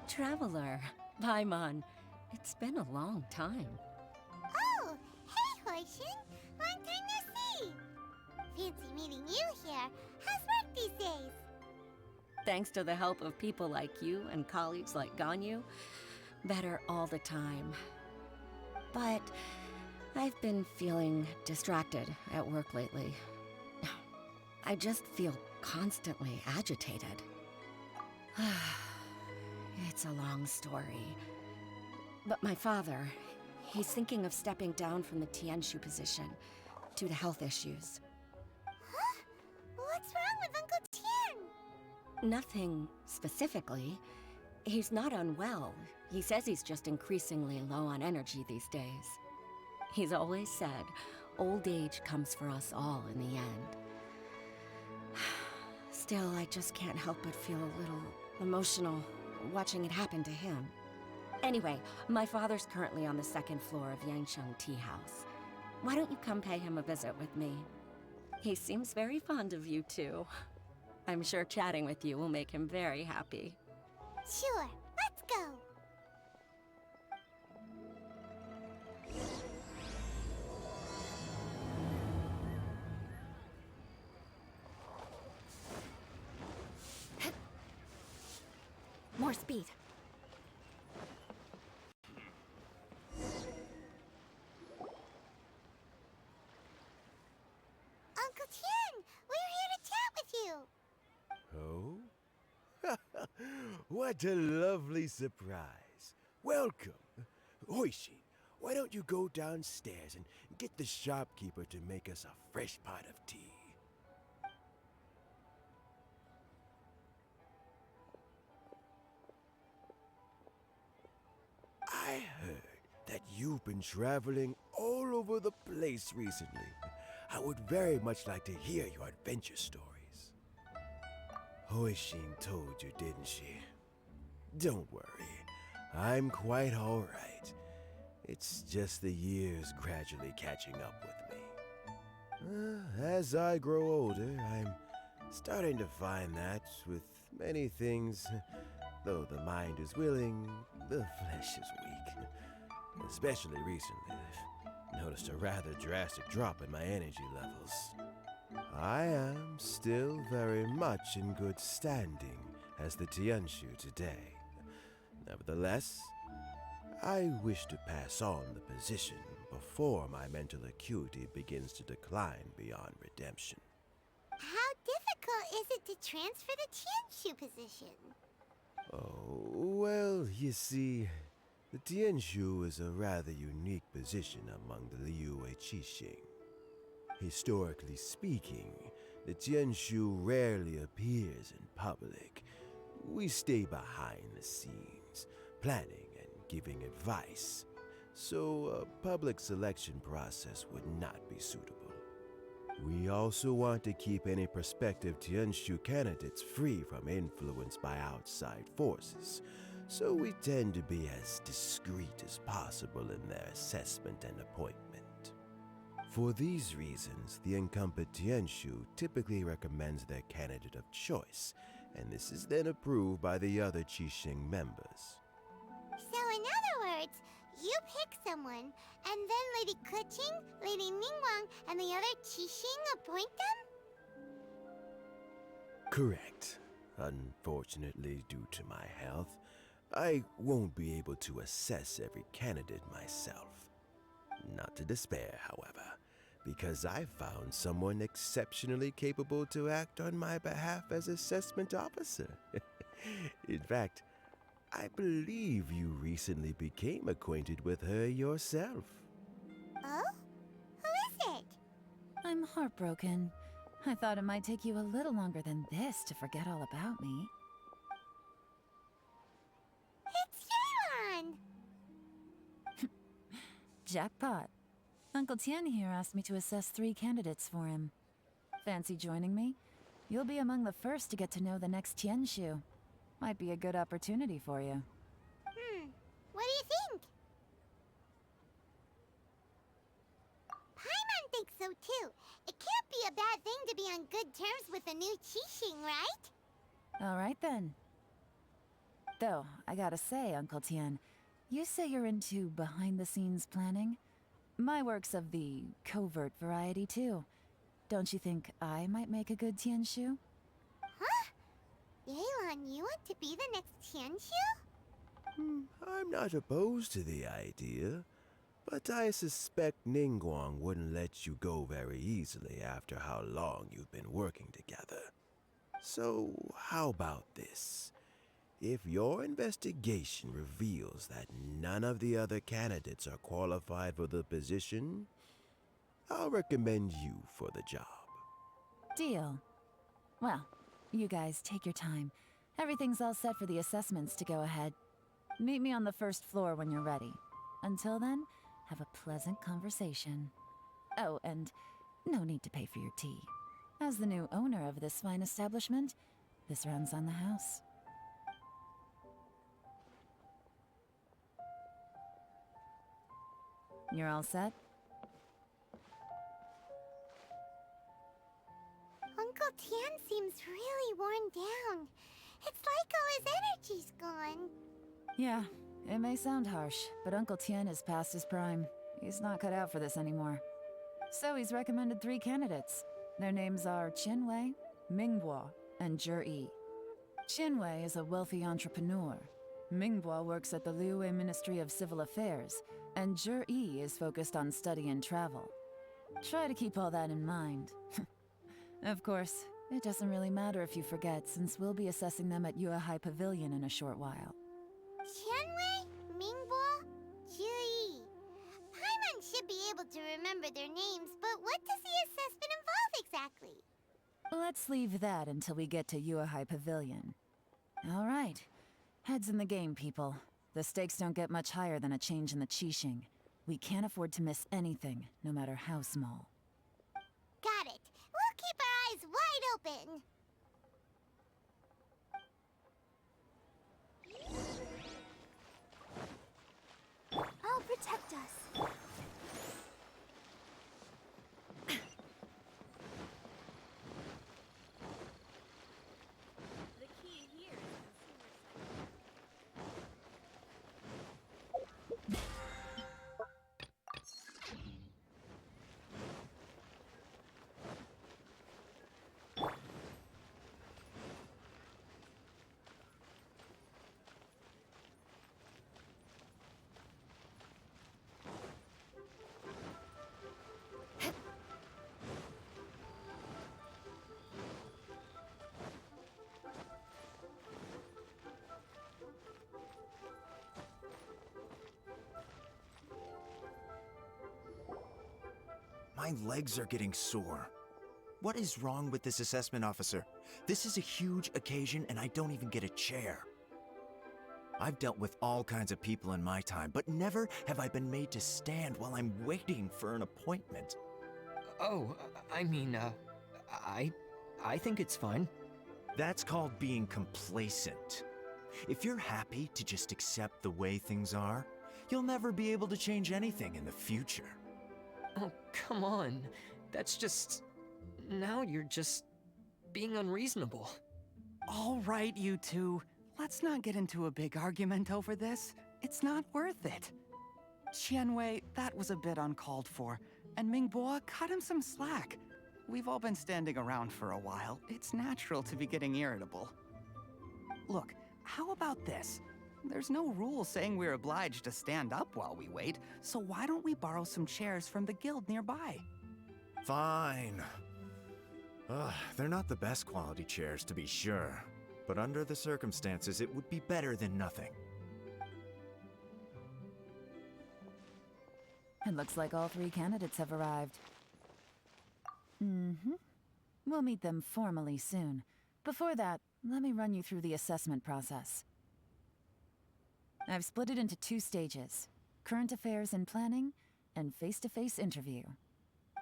Traveler, Paimon, it's been a long time. Oh, hey, Hoishin! Long time no see! Fancy meeting you here. How's work these days? Thanks to the help of people like you and colleagues like Ganyu, better all the time. But I've been feeling distracted at work lately. I just feel constantly agitated. It's a long story. But my father, he's thinking of stepping down from the Tianshu position due to health issues. Huh? What's wrong with Uncle Tian? Nothing specifically. He's not unwell. He says he's just increasingly low on energy these days. He's always said, old age comes for us all in the end. Still, I just can't help but feel a little emotional watching it happen to him. Anyway, my father's currently on the second floor of Yangsheng Tea House. Why don't you come pay him a visit with me? He seems very fond of you too. I'm sure chatting with you will make him very happy. Sure, let's go. More speed. Uncle Tian, we're here to chat with you. Oh? What a lovely surprise. Welcome. Hoishin, why don't you go downstairs and get the shopkeeper to make us a fresh pot of tea? I heard that you've been traveling all over the place recently. I would very much like to hear your adventure stories. Hoishin told you, didn't she? Don't worry, I'm quite alright. It's just the years gradually catching up with me. As I grow older, I'm starting to find that with many things, though the mind is willing, the flesh is weak. Especially recently, I've noticed a rather drastic drop in my energy levels. I am still very much in good standing as the Tianshu today. Nevertheless, I wish to pass on the position before my mental acuity begins to decline beyond redemption. How difficult is it to transfer the Tianshu position? Oh, well, you see, the Tianshu is a rather unique position among the Liyue Qixing. Historically speaking, the Tianshu rarely appears in public. We stay behind the scenes, planning and giving advice, so a public selection process would not be suitable. We also want to keep any prospective Tianshu candidates free from influence by outside forces, so we tend to be as discreet as possible in their assessment and appointment. For these reasons, the incumbent Tianshu typically recommends their candidate of choice, and this is then approved by the other Qixing members. So in other words, you pick someone, and then Lady Keqing, Lady Ningguang, and the other Qixing appoint them? Correct. Unfortunately, due to my health, I won't be able to assess every candidate myself. Not to despair, however, because I found someone exceptionally capable to act on my behalf as assessment officer. In fact, I believe you recently became acquainted with her yourself. Oh? Who is it? I'm heartbroken. I thought it might take you a little longer than this to forget all about me. It's Jaylon! Jackpot. Uncle Tian here asked me to assess 3 candidates for him. Fancy joining me? You'll be among the first to get to know the next Tianshu. Might be a good opportunity for you. What do you think? Paimon thinks so too. It can't be a bad thing to be on good terms with a new Qixing, right? All right then. Though, I gotta say, Uncle Tien, you say you're into behind-the-scenes planning? My work's of the covert variety, too. Don't you think I might make a good Tianshu? Huh? Yelan, you want to be the next Tianshu? I'm not opposed to the idea, but I suspect Ningguang wouldn't let you go very easily after how long you've been working together. So, how about this? If your investigation reveals that none of the other candidates are qualified for the position, I'll recommend you for the job. Deal. Well, you guys take your time. Everything's all set for the assessments to go ahead. Meet me on the first floor when you're ready. Until then, have a pleasant conversation. Oh, and no need to pay for your tea. As the new owner of this fine establishment, this runs on the house. You're all set? Uncle Tien seems really worn down. It's like all his energy's gone. Yeah, it may sound harsh, but Uncle Tien is past his prime. He's not cut out for this anymore. So he's recommended 3 candidates. Their names are Qinwei, Mingbo, and Zhi. Qinwei is a wealthy entrepreneur. Mingbo works at the Liyue Ministry of Civil Affairs, and Zhi is focused on study and travel. Try to keep all that in mind. Of course, it doesn't really matter if you forget, since we'll be assessing them at Yuehai Pavilion in a short while. Qianwei, Mingbo, Zhi. Paimon should be able to remember their names, but what does the assessment involve exactly? Let's leave that until we get to Yuehai Pavilion. All right. Heads in the game, people. The stakes don't get much higher than a change in the Qixing. We can't afford to miss anything, no matter how small. Got it. We'll keep our eyes wide open. I'll protect us. My legs are getting sore. What is wrong with this assessment officer? This is a huge occasion and I don't even get a chair. I've dealt with all kinds of people in my time, but never have I been made to stand while I'm waiting for an appointment. Oh, I mean, I think it's fine. That's called being complacent. If you're happy to just accept the way things are, you'll never be able to change anything in the future. Oh, come on. That's just... Now you're just... being unreasonable. All right, you two. Let's not get into a big argument over this. It's not worth it. Qianwei, that was a bit uncalled for. And Mingbo, cut him some slack. We've all been standing around for a while. It's natural to be getting irritable. Look, how about this? There's no rule saying we're obliged to stand up while we wait, so why don't we borrow some chairs from the guild nearby? Fine. They're not the best quality chairs, to be sure. But under the circumstances, it would be better than nothing. It looks like all 3 candidates have arrived. We'll meet them formally soon. Before that, let me run you through the assessment process. I've split it into 2 stages: current affairs and planning, and face-to-face interview.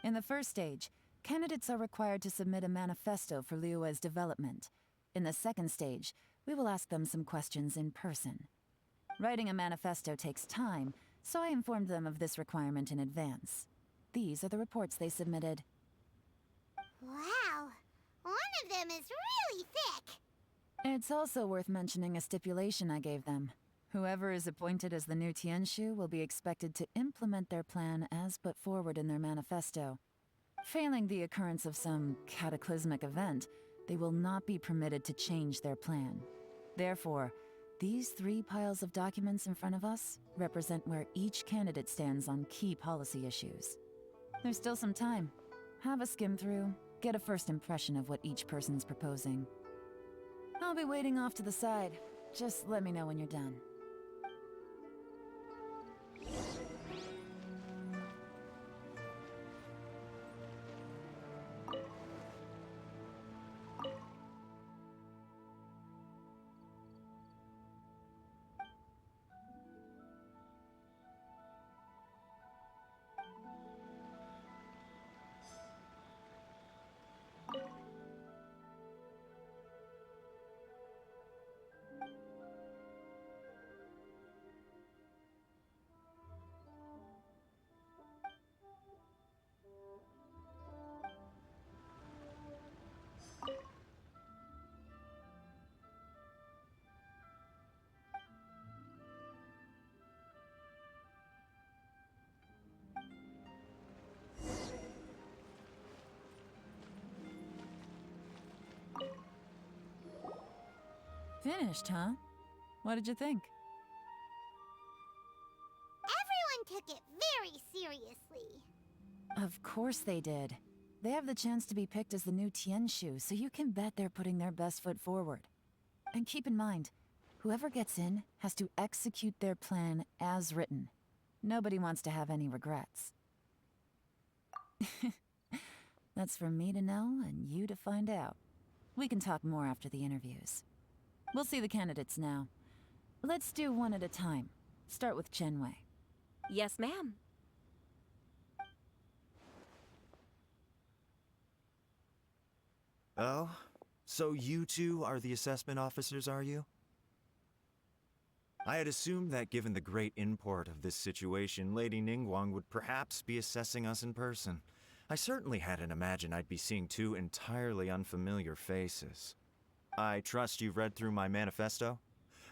In the first stage, candidates are required to submit a manifesto for Liyue's development. In the second stage, we will ask them some questions in person. Writing a manifesto takes time, so I informed them of this requirement in advance. These are the reports they submitted. Wow. One of them is really thick. It's also worth mentioning a stipulation I gave them. Whoever is appointed as the new Tianshu will be expected to implement their plan as put forward in their manifesto. Failing the occurrence of some cataclysmic event, they will not be permitted to change their plan. Therefore, these 3 piles of documents in front of us represent where each candidate stands on key policy issues. There's still some time. Have a skim through, get a first impression of what each person's proposing. I'll be waiting off to the side. Just let me know when you're done. Finished, huh? What did you think? Everyone took it very seriously. Of course they did. They have the chance to be picked as the new Tianshu, so you can bet they're putting their best foot forward. And keep in mind, whoever gets in has to execute their plan as written. Nobody wants to have any regrets. That's for me to know and you to find out. We can talk more after the interviews. We'll see the candidates now. Let's do one at a time. Start with Chenwei. Yes, ma'am. Oh? So you two are the assessment officers, are you? I had assumed that given the great import of this situation, Lady Ningguang would perhaps be assessing us in person. I certainly hadn't imagined I'd be seeing 2 entirely unfamiliar faces. I trust you've read through my manifesto?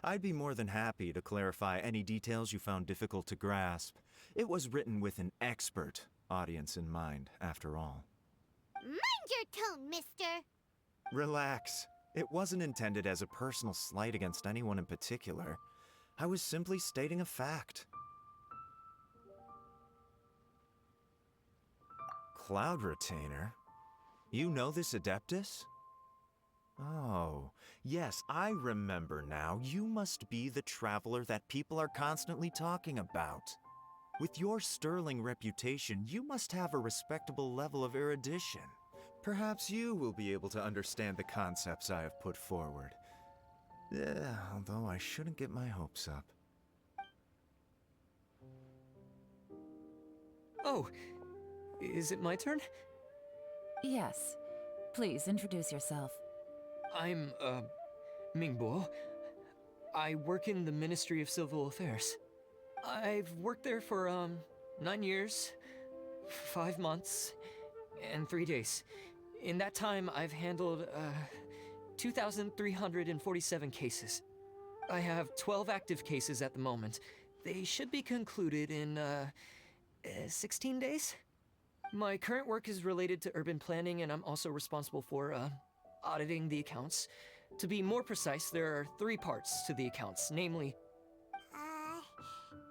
I'd be more than happy to clarify any details you found difficult to grasp. It was written with an expert audience in mind, after all. Mind your tone, mister! Relax. It wasn't intended as a personal slight against anyone in particular. I was simply stating a fact. Cloud Retainer? You know this Adeptus? Oh, yes, I remember now. You must be the traveler that people are constantly talking about. With your sterling reputation, you must have a respectable level of erudition. Perhaps you will be able to understand the concepts I have put forward. Although I shouldn't get my hopes up. Oh, is it my turn? Yes. Please introduce yourself. I'm, Mingbo. I work in the Ministry of Civil Affairs. I've worked there for, 9 years, 5 months, and 3 days. In that time, I've handled, 2,347 cases. I have 12 active cases at the moment. They should be concluded in, 16 days? My current work is related to urban planning, and I'm also responsible for, auditing the accounts. To be more precise, there are 3 parts to the accounts, namely...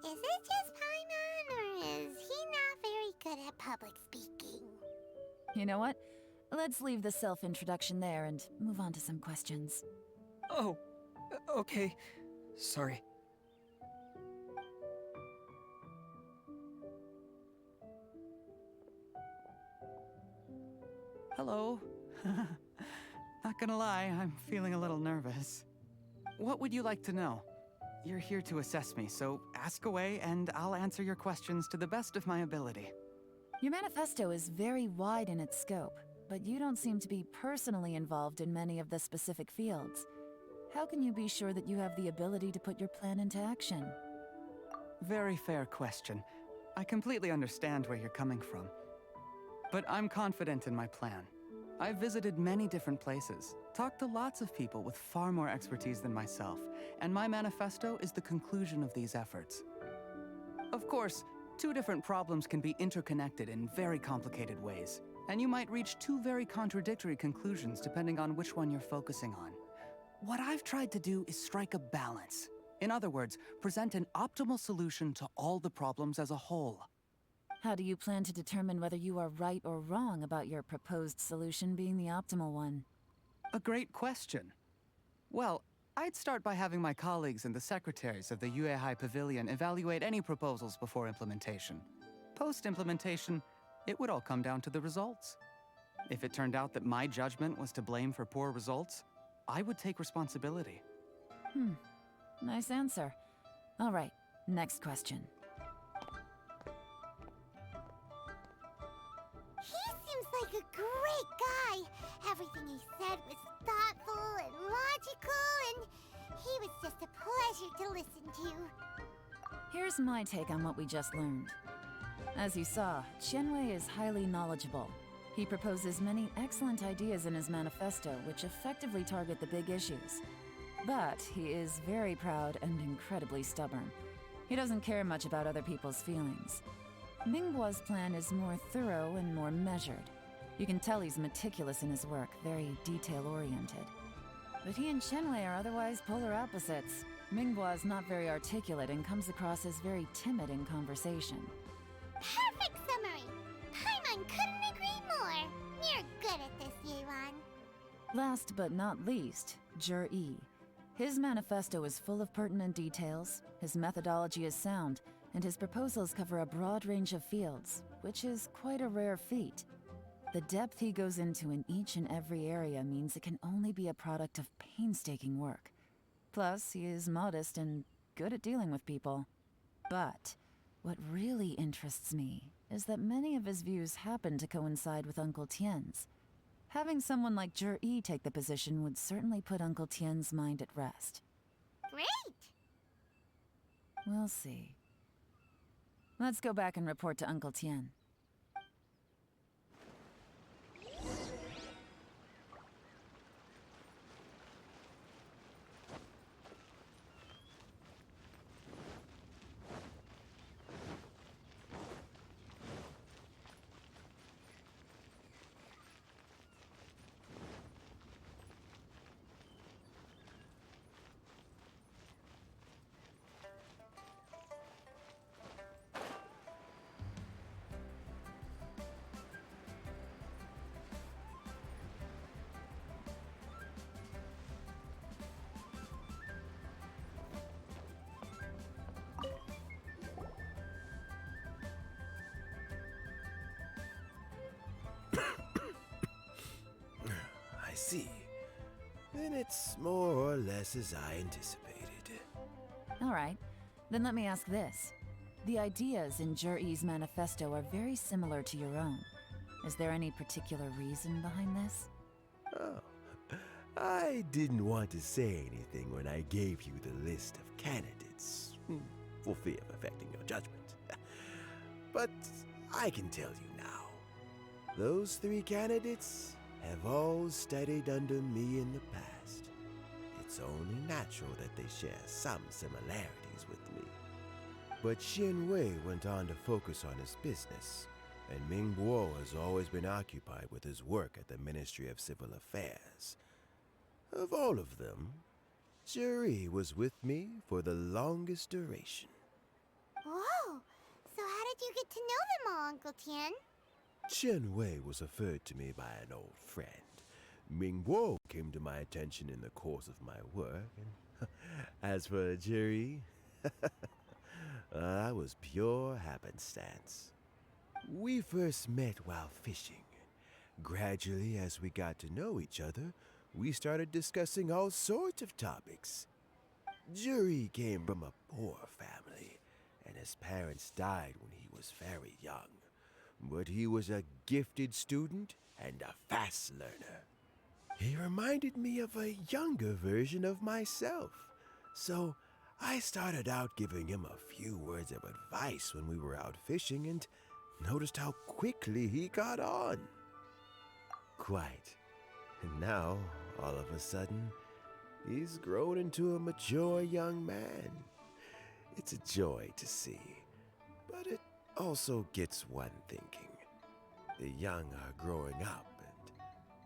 Is it just Paimon, or is he not very good at public speaking? You know what? Let's leave the self-introduction there and move on to some questions. Oh, okay. Sorry. Hello. Not gonna lie, I'm feeling a little nervous. What would you like to know? You're here to assess me, so ask away and I'll answer your questions to the best of my ability. Your manifesto is very wide in its scope, but you don't seem to be personally involved in many of the specific fields. How can you be sure that you have the ability to put your plan into action? Very fair question. I completely understand where you're coming from. But I'm confident in my plan. I've visited many different places, talked to lots of people with far more expertise than myself, and my manifesto is the conclusion of these efforts. Of course, two different problems can be interconnected in very complicated ways, and you might reach two very contradictory conclusions depending on which one you're focusing on. What I've tried to do is strike a balance. In other words, present an optimal solution to all the problems as a whole. How do you plan to determine whether you are right or wrong about your proposed solution being the optimal one? A great question. Well, I'd start by having my colleagues and the secretaries of the Yuehai Pavilion evaluate any proposals before implementation. Post-implementation, it would all come down to the results. If it turned out that my judgment was to blame for poor results, I would take responsibility. Nice answer. All right, next question. He seems like a great guy. Everything he said was thoughtful and logical, and he was just a pleasure to listen to. Here's my take on what we just learned. As you saw, Qianwei is highly knowledgeable. He proposes many excellent ideas in his manifesto which effectively target the big issues. But he is very proud and incredibly stubborn. He doesn't care much about other people's feelings. Mingguo's plan is more thorough and more measured. You can tell he's meticulous in his work, very detail-oriented. But he and Qianwei are otherwise polar opposites. Mingguo is not very articulate and comes across as very timid in conversation. Perfect summary! Paimon couldn't agree more! You're good at this, Yeron. Last but not least, Zhi. His manifesto is full of pertinent details, his methodology is sound, and his proposals cover a broad range of fields, which is quite a rare feat. The depth he goes into in each and every area means it can only be a product of painstaking work. Plus, he is modest and good at dealing with people. But what really interests me is that many of his views happen to coincide with Uncle Tien's. Having someone like Zhi take the position would certainly put Uncle Tien's mind at rest. Great! We'll see. Let's go back and report to Uncle Tien. I see. Then it's more or less as I anticipated. All right, then let me ask this. The ideas in Zhi's manifesto are very similar to your own. Is there any particular reason behind this? Oh, I didn't want to say anything when I gave you the list of candidates, for fear of affecting your judgment. But I can tell you now. Those three candidates have all studied under me in the past. It's only natural that they share some similarities with me. But Qianwei went on to focus on his business, and Mingguo has always been occupied with his work at the Ministry of Civil Affairs. Of all of them, Zhi was with me for the longest duration. Whoa! So how did you get to know them all, Uncle Tien? Qianwei was referred to me by an old friend. Mingguo came to my attention in the course of my work, and as for Zhi, I was pure happenstance. We first met while fishing. Gradually, as we got to know each other, we started discussing all sorts of topics. Zhi came from a poor family, and his parents died when he was very young. But he was a gifted student and a fast learner. He reminded me of a younger version of myself, so I started out giving him a few words of advice when we were out fishing and noticed how quickly he got on. Quite And now, all of a sudden, he's grown into a mature young man. It's a joy to see, but it also gets one thinking. The young are growing up,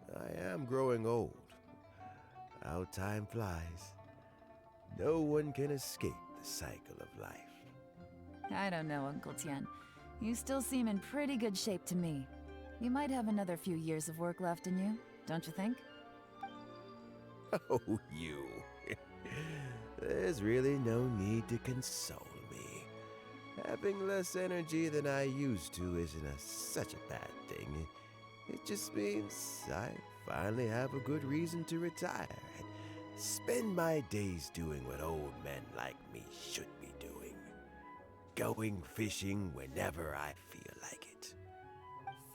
and I am growing old. How time flies. No one can escape the cycle of life. I don't know, Uncle Tian. You still seem in pretty good shape to me. You might have another few years of work left in you, don't you think? Oh, you. There's really no need to console me. Having less energy than I used to isn't such a bad thing. It just means I finally have a good reason to retire and spend my days doing what old men like me should be doing. Going fishing whenever I feel like it.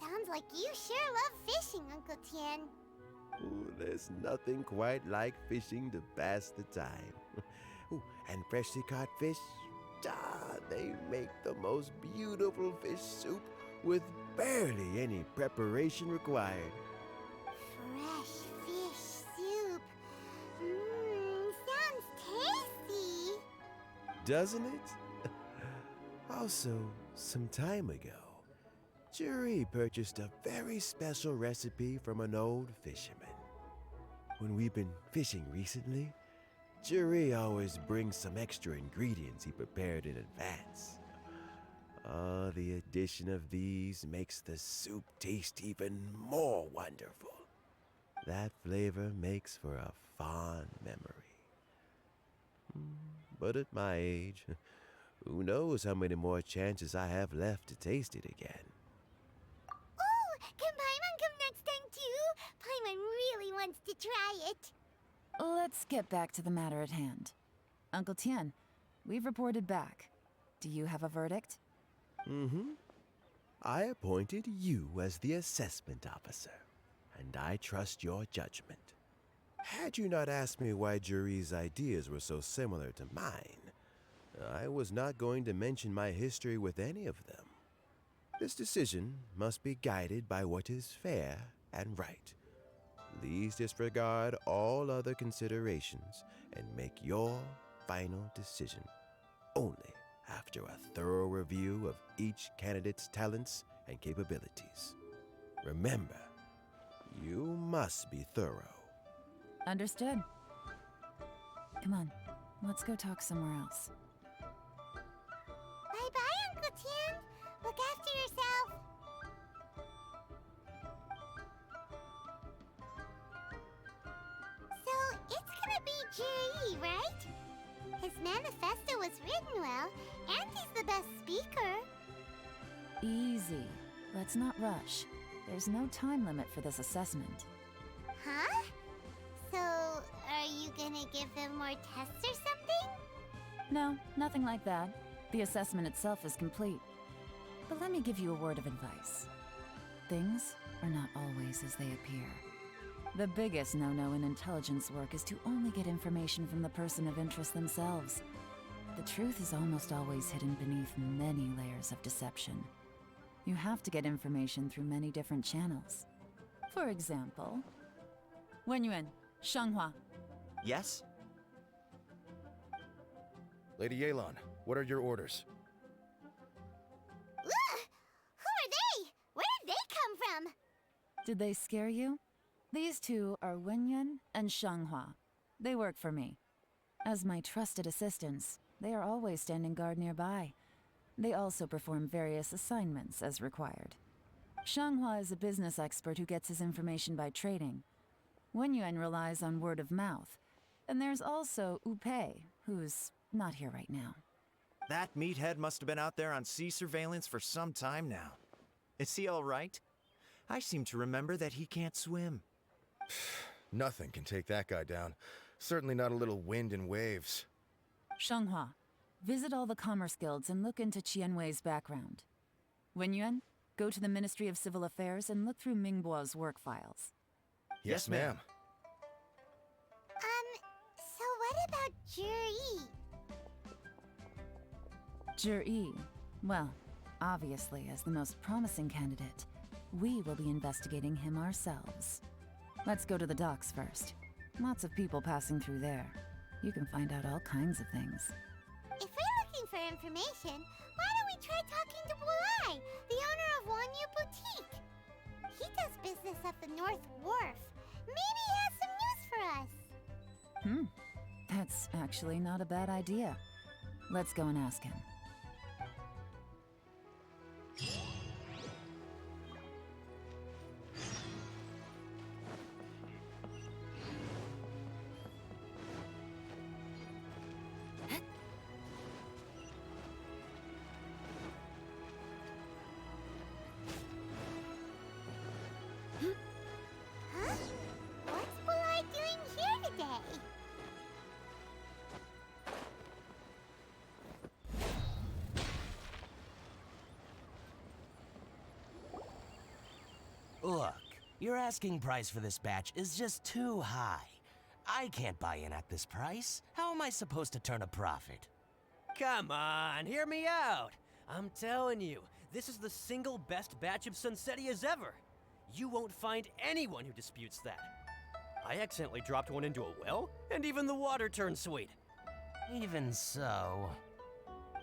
Sounds like you sure love fishing, Uncle Tian. Ooh, there's nothing quite like fishing to pass the time. Ooh, and freshly caught fish, they make the most beautiful fish soup with barely any preparation required. Fresh fish soup. Sounds tasty. Doesn't it? Also, some time ago, Jury purchased a very special recipe from an old fisherman. When we've been fishing recently, Jury always brings some extra ingredients he prepared in advance. The addition of these makes the soup taste even more wonderful. That flavor makes for a fond memory. But at my age, who knows how many more chances I have left to taste it again. Oh, can Paimon come next time too? Paimon really wants to try it. Let's get back to the matter at hand. Uncle Tian, we've reported back. Do you have a verdict? I appointed you as the assessment officer, and I trust your judgment. Had you not asked me why Jury's ideas were so similar to mine, I was not going to mention my history with any of them. This decision must be guided by what is fair and right. Please disregard all other considerations and make your final decision only after a thorough review of each candidate's talents and capabilities. Remember, you must be thorough. Understood. Come on, let's go talk somewhere else. Bye-bye, Uncle Tian. Look after yourself. So, it's gonna be Jiri, right? His manifesto was written well, and he's the best speaker. Easy. Let's not rush. There's no time limit for this assessment. Huh? So, are you gonna give them more tests or something? No, nothing like that. The assessment itself is complete. But let me give you a word of advice. Things are not always as they appear. The biggest no-no in intelligence work is to only get information from the person of interest themselves. The truth is almost always hidden beneath many layers of deception. You have to get information through many different channels. For example, Wenyuan, Shanghua. Yes? Lady Yelan, what are your orders? Ugh! Who are they? Where did they come from? Did they scare you? These two are Wenyuan and Shanghua. They work for me. As my trusted assistants, they are always standing guard nearby. They also perform various assignments as required. Shanghua is a business expert who gets his information by trading. Wenyuan relies on word of mouth. And there's also Upei, who's not here right now. That meathead must have been out there on sea surveillance for some time now. Is he all right? I seem to remember that he can't swim. Nothing can take that guy down. Certainly not a little wind and waves. Shanghua, visit all the commerce guilds and look into Qianwei's background. Wenyuan, go to the Ministry of Civil Affairs and look through Mingbo's work files. Yes, ma'am. So what about Juri? Juri, well, obviously as the most promising candidate, we will be investigating him ourselves. Let's go to the docks first. Lots of people passing through there. You can find out all kinds of things. If we're looking for information, why don't we try talking to Bulai, the owner of Wanyu Boutique? He does business at the North Wharf. Maybe he has some news for us. That's actually not a bad idea. Let's go and ask him. Huh? What's Bulai doing here today? Look, your asking price for this batch is just too high. I can't buy in at this price. How am I supposed to turn a profit? Come on, hear me out. I'm telling you, this is the single best batch of Sunsetias ever. You won't find anyone who disputes that. I accidentally dropped one into a well, and even the water turned sweet. Even so...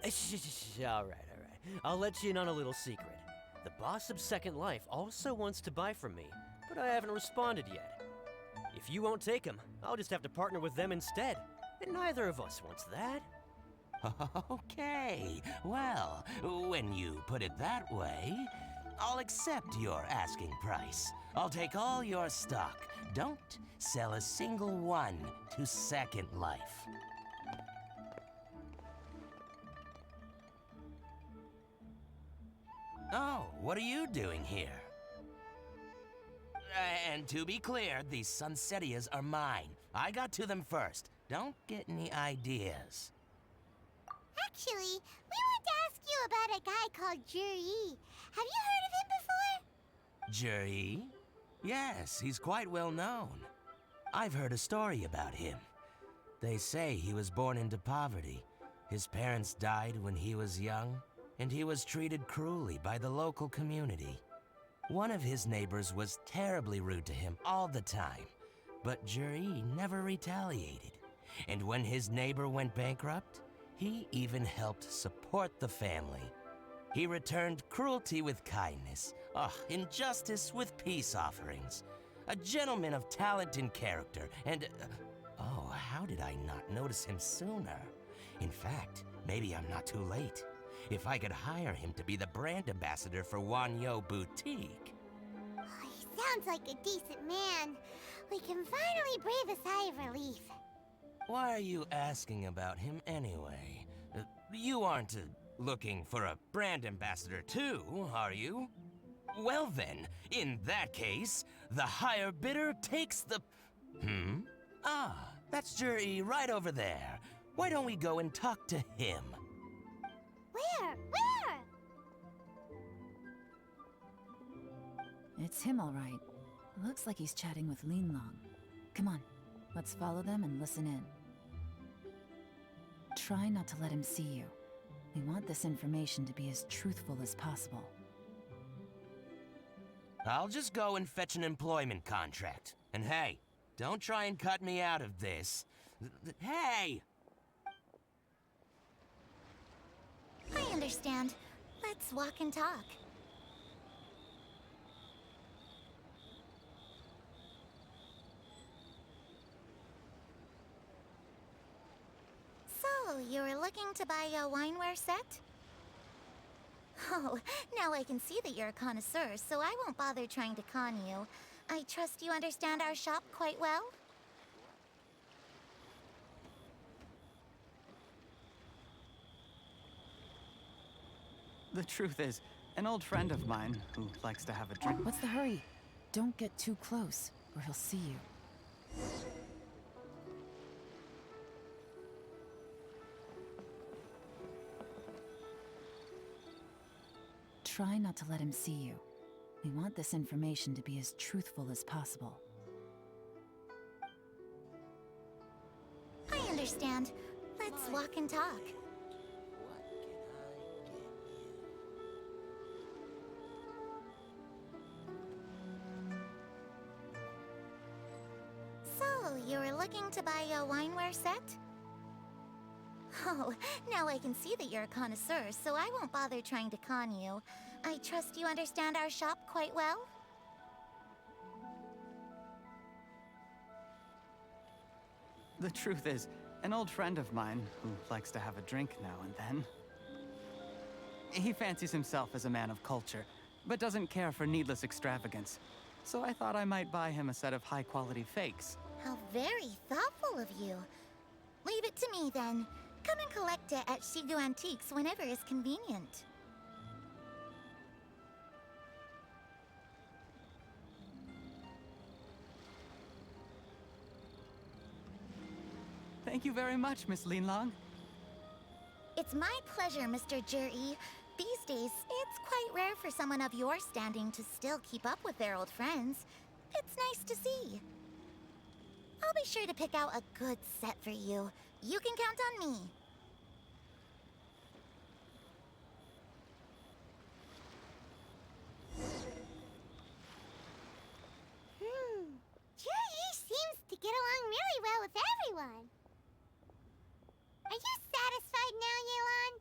All right. I'll let you in on a little secret. The boss of Second Life also wants to buy from me, but I haven't responded yet. If you won't take him, I'll just have to partner with them instead, and neither of us wants that. Okay, well, when you put it that way, I'll accept your asking price. I'll take all your stock. Don't sell a single one to Second Life. Oh, what are you doing here? And to be clear, these Sunsetias are mine. I got to them first. Don't get any ideas. Actually, we want to ask you about a guy called Juri. Have you heard of him before? Juri? Yes, he's quite well known. I've heard a story about him. They say he was born into poverty. His parents died when he was young, and he was treated cruelly by the local community. One of his neighbors was terribly rude to him all the time, but Juri never retaliated. And when his neighbor went bankrupt, he even helped support the family. He returned cruelty with kindness, injustice with peace offerings. A gentleman of talent and character, and... oh, how did I not notice him sooner? In fact, maybe I'm not too late. If I could hire him to be the brand ambassador for Wanyo Boutique. Oh, he sounds like a decent man. We can finally breathe a sigh of relief. Why are you asking about him anyway? You aren't looking for a brand ambassador too, are you? Well then, in that case, the higher bidder takes the... Ah, that's Juri right over there. Why don't we go and talk to him? Where? It's him, all right. Looks like he's chatting with Linlong. Come on, let's follow them and listen in. Try not to let him see you. We want this information to be as truthful as possible. I'll just go and fetch an employment contract. And hey, don't try and cut me out of this. Hey! I understand. Let's walk and talk. So, you were looking to buy a wineware set? Oh, now I can see that you're a connoisseur, so I won't bother trying to con you. I trust you understand our shop quite well? The truth is, an old friend of mine who likes to have a drink. What's the hurry? Don't get too close, or he'll see you. Try not to let him see you. We want this information to be as truthful as possible. I understand. Let's walk and talk. looking to buy a wineware set? Oh, now I can see that you're a connoisseur, so I won't bother trying to con you. I trust you understand our shop quite well? The truth is, an old friend of mine, who likes to have a drink now and then, he fancies himself as a man of culture, but doesn't care for needless extravagance. So I thought I might buy him a set of high-quality fakes. How very thoughtful of you. Leave it to me, then. Come and collect it at Shigu Antiques whenever is convenient. Thank you very much, Miss Linlong. It's my pleasure, Mr. Juri. These days, it's quite rare for someone of your standing to still keep up with their old friends. It's nice to see. I'll be sure to pick out a good set for you. You can count on me. Juri seems to get along really well with everyone. Are you satisfied now, Yelan?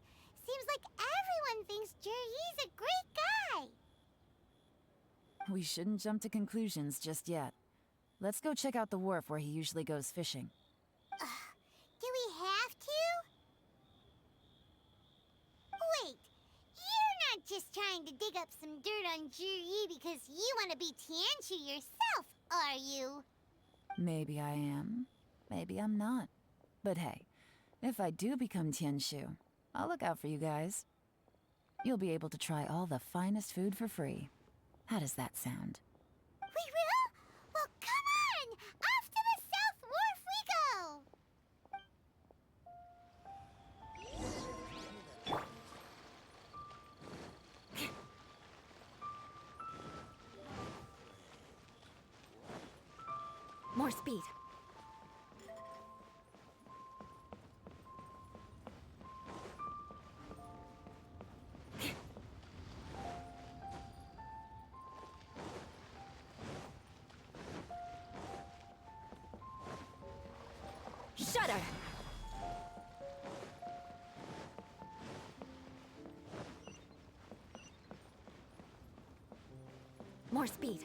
Seems like everyone thinks Juri's a great guy. We shouldn't jump to conclusions just yet. Let's go check out the wharf where he usually goes fishing. Do we have to? Wait, you're not just trying to dig up some dirt on Juri because you want to be Tianshu yourself, are you? Maybe I am. Maybe I'm not. But hey, if I do become Tianshu, I'll look out for you guys. You'll be able to try all the finest food for free. How does that sound? We will? Well, come on! Off to the South Wharf we go! More speed. Shudder! More speed.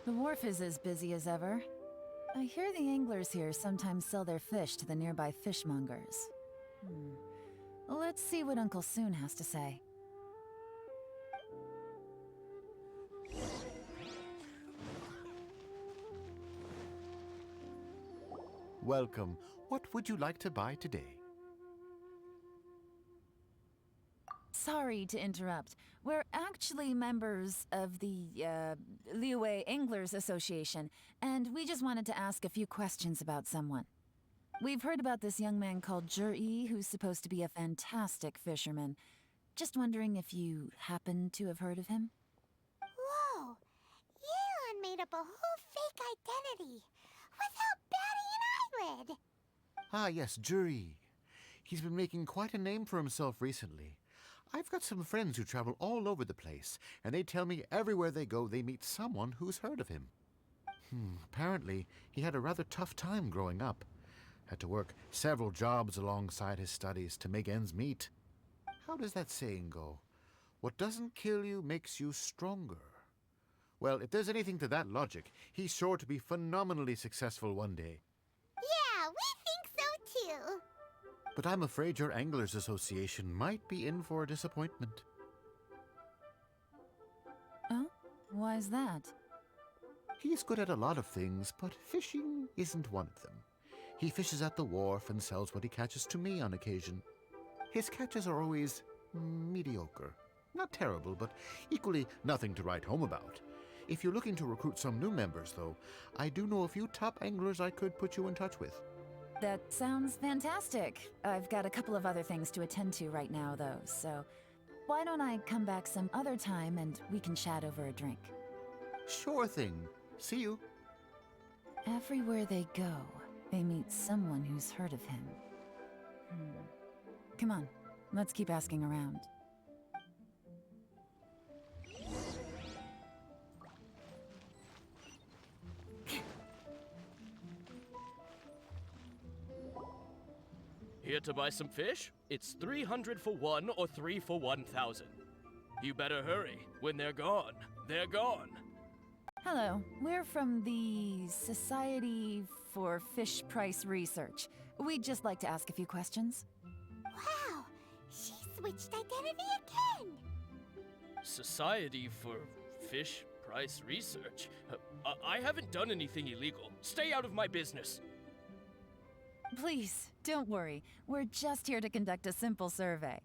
The wharf is as busy as ever. I hear the anglers here sometimes sell their fish to the nearby fishmongers. Let's see what Uncle Soon has to say. Welcome. What would you like to buy today? Sorry to interrupt. We're actually members of the, Liyue Anglers Association, and we just wanted to ask a few questions about someone. We've heard about this young man called Juri, who's supposed to be a fantastic fisherman. Just wondering if you happen to have heard of him? Whoa! Yelan made up a whole fake identity without batting an eyelid! Ah, yes, Juri. He's been making quite a name for himself recently. I've got some friends who travel all over the place, and they tell me everywhere they go they meet someone who's heard of him. Apparently, he had a rather tough time growing up. Had to work several jobs alongside his studies to make ends meet. How does that saying go? What doesn't kill you makes you stronger. Well, if there's anything to that logic, he's sure to be phenomenally successful one day. Yeah, we think so too. But I'm afraid your Anglers Association might be in for a disappointment. Oh? Why's that? He's good at a lot of things, but fishing isn't one of them. He fishes at the wharf and sells what he catches to me on occasion. His catches are always mediocre. Not terrible, but equally nothing to write home about. If you're looking to recruit some new members, though, I do know a few top anglers I could put you in touch with. That sounds fantastic. I've got a couple of other things to attend to right now, though, so why don't I come back some other time and we can chat over a drink? Sure thing. See you. Everywhere they go, they meet someone who's heard of him. Come on, let's keep asking around. Here to buy some fish? It's 300 for one or 3 for 1,000. You better hurry. When they're gone, they're gone. Hello, we're from the Society for Fish Price Research. We'd just like to ask a few questions. Wow, she switched identity again! Society for Fish Price Research? I haven't done anything illegal. Stay out of my business. Please, don't worry. We're just here to conduct a simple survey.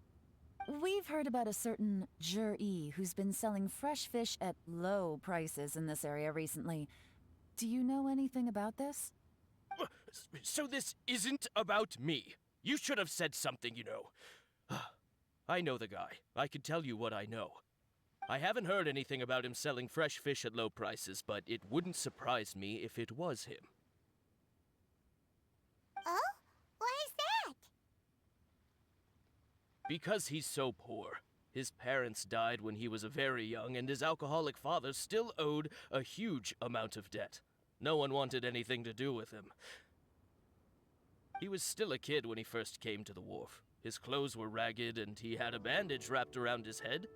We've heard about a certain Jur-E who's been selling fresh fish at low prices in this area recently. Do you know anything about this? So this isn't about me. You should have said something, you know. I know the guy. I can tell you what I know. I haven't heard anything about him selling fresh fish at low prices, but it wouldn't surprise me if it was him. Oh? Why is that? Because he's so poor. His parents died when he was very young, and his alcoholic father still owed a huge amount of debt. No one wanted anything to do with him. He was still a kid when he first came to the wharf. His clothes were ragged, and he had a bandage wrapped around his head.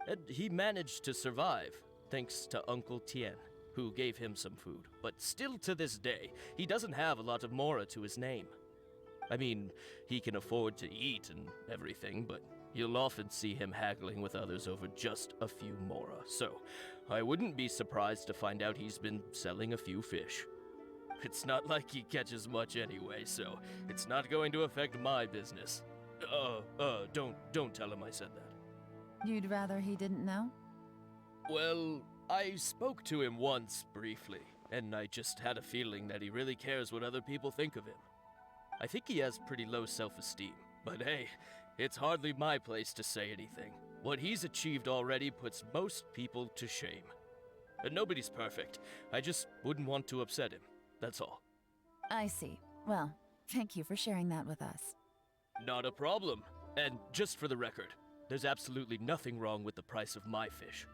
And he managed to survive, thanks to Uncle Tien, who gave him some food. But still to this day, he doesn't have a lot of mora to his name. I mean, he can afford to eat and everything, but you'll often see him haggling with others over just a few mora. So, I wouldn't be surprised to find out he's been selling a few fish. It's not like he catches much anyway, so it's not going to affect my business. Don't tell him I said that. You'd rather he didn't know? Well, I spoke to him once, briefly, and I just had a feeling that he really cares what other people think of him. I think he has pretty low self-esteem, but hey, it's hardly my place to say anything. What he's achieved already puts most people to shame. And nobody's perfect. I just wouldn't want to upset him, that's all. I see. Well, thank you for sharing that with us. Not a problem. And just for the record, there's absolutely nothing wrong with the price of my fish.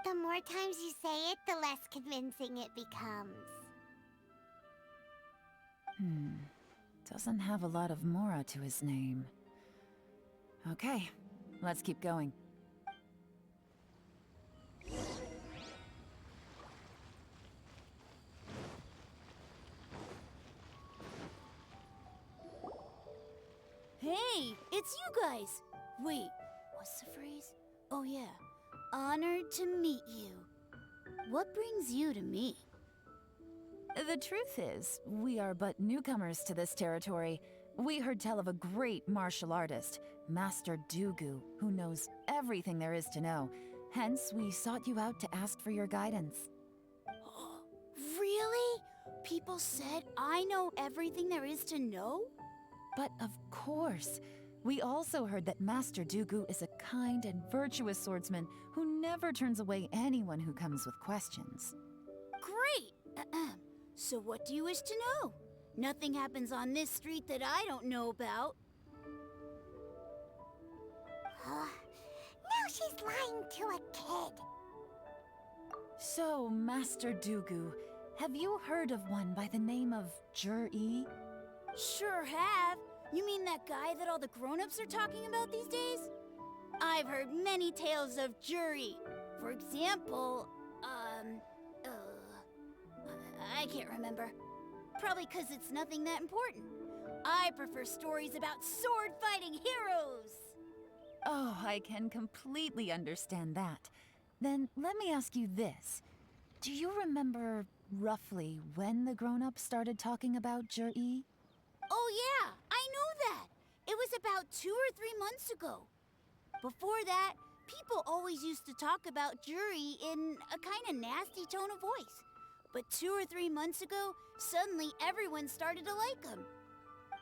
The more times you say it, the less convincing it becomes. Doesn't have a lot of mora to his name. Okay, let's keep going. Hey, it's you guys! Wait, what's the phrase? Oh yeah, honored to meet you. What brings you to me? The truth is, we are but newcomers to this territory. We heard tell of a great martial artist, Master Dugu, who knows everything there is to know. Hence, we sought you out to ask for your guidance. Really? People said I know everything there is to know? But of course, we also heard that Master Dugu is a kind and virtuous swordsman who never turns away anyone who comes with questions. Great! So what do you wish to know? Nothing happens on this street that I don't know about. Now she's lying to a kid. So, Master Dugu, have you heard of one by the name of Jur-E? Sure have. You mean that guy that all the grown-ups are talking about these days? I've heard many tales of Jur-E. For example, I can't remember. Probably because it's nothing that important. I prefer stories about sword-fighting heroes. Oh, I can completely understand that. Then let me ask you this. Do you remember roughly when the grown-ups started talking about Jur-E? Oh yeah, I know that. It was about 2 or 3 months ago. Before that, people always used to talk about Jur-E in a kind of nasty tone of voice. But 2 or 3 months ago, suddenly everyone started to like him.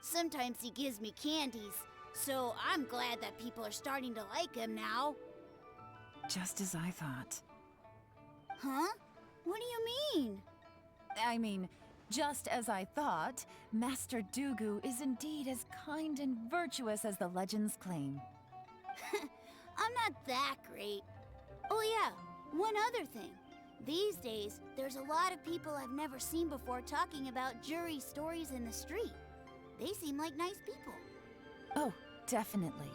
Sometimes he gives me candies, so I'm glad that people are starting to like him now. Just as I thought. Huh? What do you mean? I mean, Just as I thought, Master Dugu is indeed as kind and virtuous as the legends claim. I'm not that great. Oh yeah, one other thing. These days, there's a lot of people I've never seen before talking about jury stories in the street. They seem like nice people. Oh, definitely.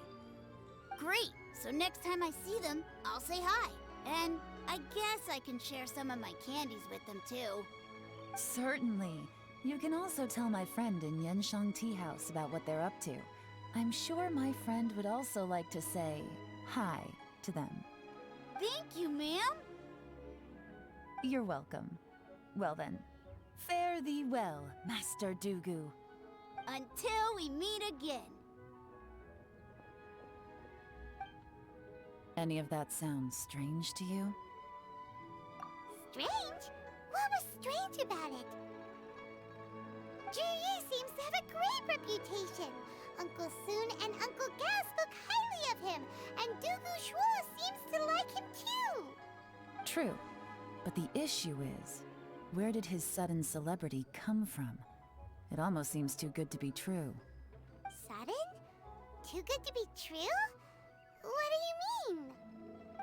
Great! So next time I see them, I'll say hi. And I guess I can share some of my candies with them too. Certainly. You can also tell my friend in Yenshang Tea House about what they're up to. I'm sure my friend would also like to say hi to them. Thank you, ma'am. You're welcome. Well then, fare thee well, Master Dugu. Until we meet again. Any of that sound strange to you? Strange? What was strange about it? Juyi seems to have a great reputation. Uncle Soon and Uncle Gao spoke highly of him, and Dugu Shuo seems to like him too. True. But the issue is, where did his sudden celebrity come from? It almost seems too good to be true. Sudden? Too good to be true? What do you mean?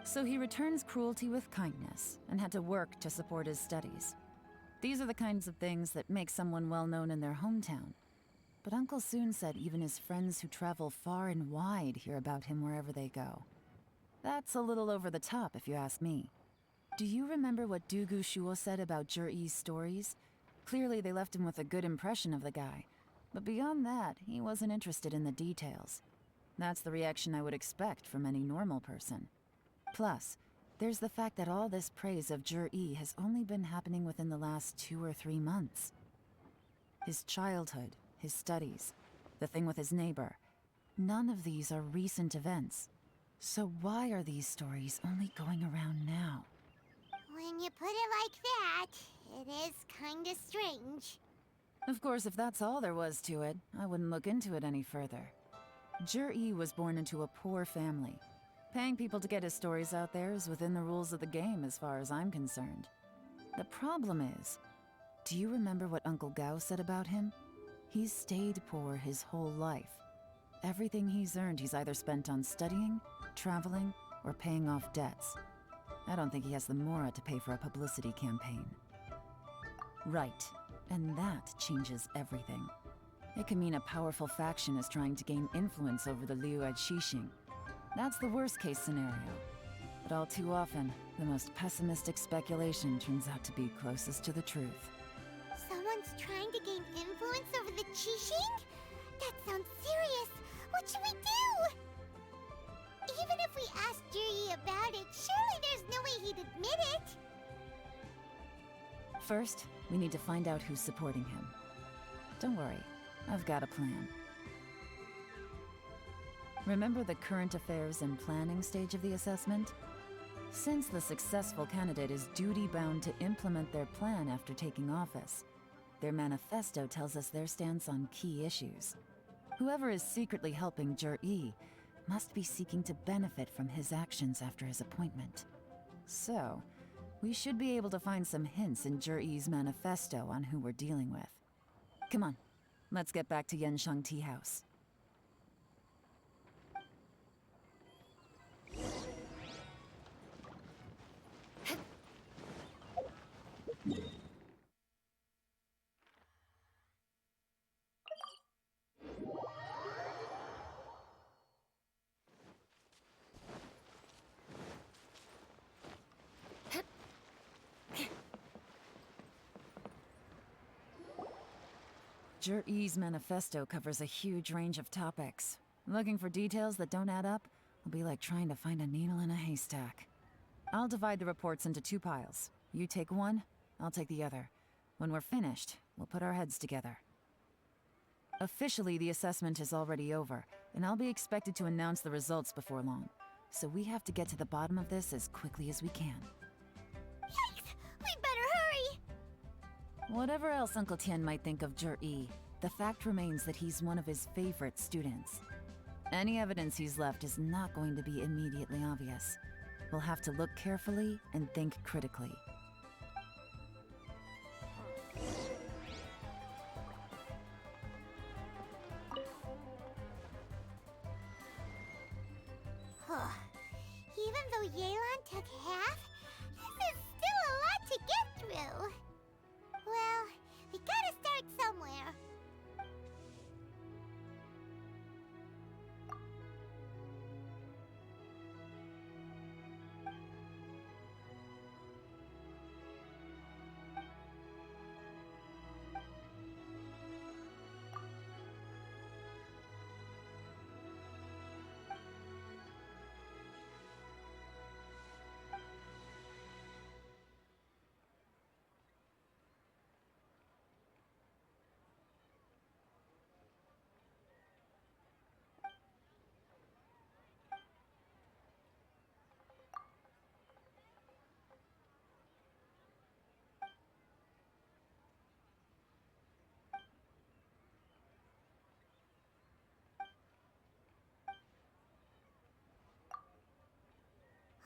So he returns cruelty with kindness, and had to work to support his studies. These are the kinds of things that make someone well known in their hometown. But Uncle Soon said even his friends who travel far and wide hear about him wherever they go. That's a little over the top, if you ask me. Do you remember what Dugu Shuo said about Jur'i's stories? Clearly they left him with a good impression of the guy. But beyond that, he wasn't interested in the details. That's the reaction I would expect from any normal person. Plus, there's the fact that all this praise of Jur'i has only been happening within the last 2 or 3 months. His childhood, his studies, the thing with his neighbor. None of these are recent events. So why are these stories only going around now? When you put it like that, it is kinda strange. Of course, if that's all there was to it, I wouldn't look into it any further. Jur'i was born into a poor family. Paying people to get his stories out there is within the rules of the game as far as I'm concerned. The problem is, do you remember what Uncle Gao said about him? He's stayed poor his whole life. Everything he's earned he's either spent on studying, traveling, or paying off debts. I don't think he has the mora to pay for a publicity campaign. Right, and that changes everything. It can mean a powerful faction is trying to gain influence over the Liu Qixing. That's the worst-case scenario. But all too often, the most pessimistic speculation turns out to be closest to the truth. Someone's trying to gain influence over the Qixing? That sounds serious. What should we do? Even if we asked Juyi about it, surely there's no way he'd admit it. First, we need to find out who's supporting him. Don't worry, I've got a plan. Remember the current affairs and planning stage of the assessment? Since the successful candidate is duty-bound to implement their plan after taking office, their manifesto tells us their stance on key issues. Whoever is secretly helping Jur'i must be seeking to benefit from his actions after his appointment. So, we should be able to find some hints in Jur'i's manifesto on who we're dealing with. Come on, let's get back to Yenshang Tea House. Jur'i's manifesto covers a huge range of topics. Looking for details that don't add up will be like trying to find a needle in a haystack. I'll divide the reports into 2 piles. You take one, I'll take the other. When we're finished, we'll put our heads together. Officially, the assessment is already over, and I'll be expected to announce the results before long. So we have to get to the bottom of this as quickly as we can. Yikes! We better hurry! Whatever else Uncle Tian might think of Jur'i, the fact remains that he's one of his favorite students. Any evidence he's left is not going to be immediately obvious. We'll have to look carefully and think critically. Even though Yelan took half, this is still a lot to get through. Well, we gotta start somewhere.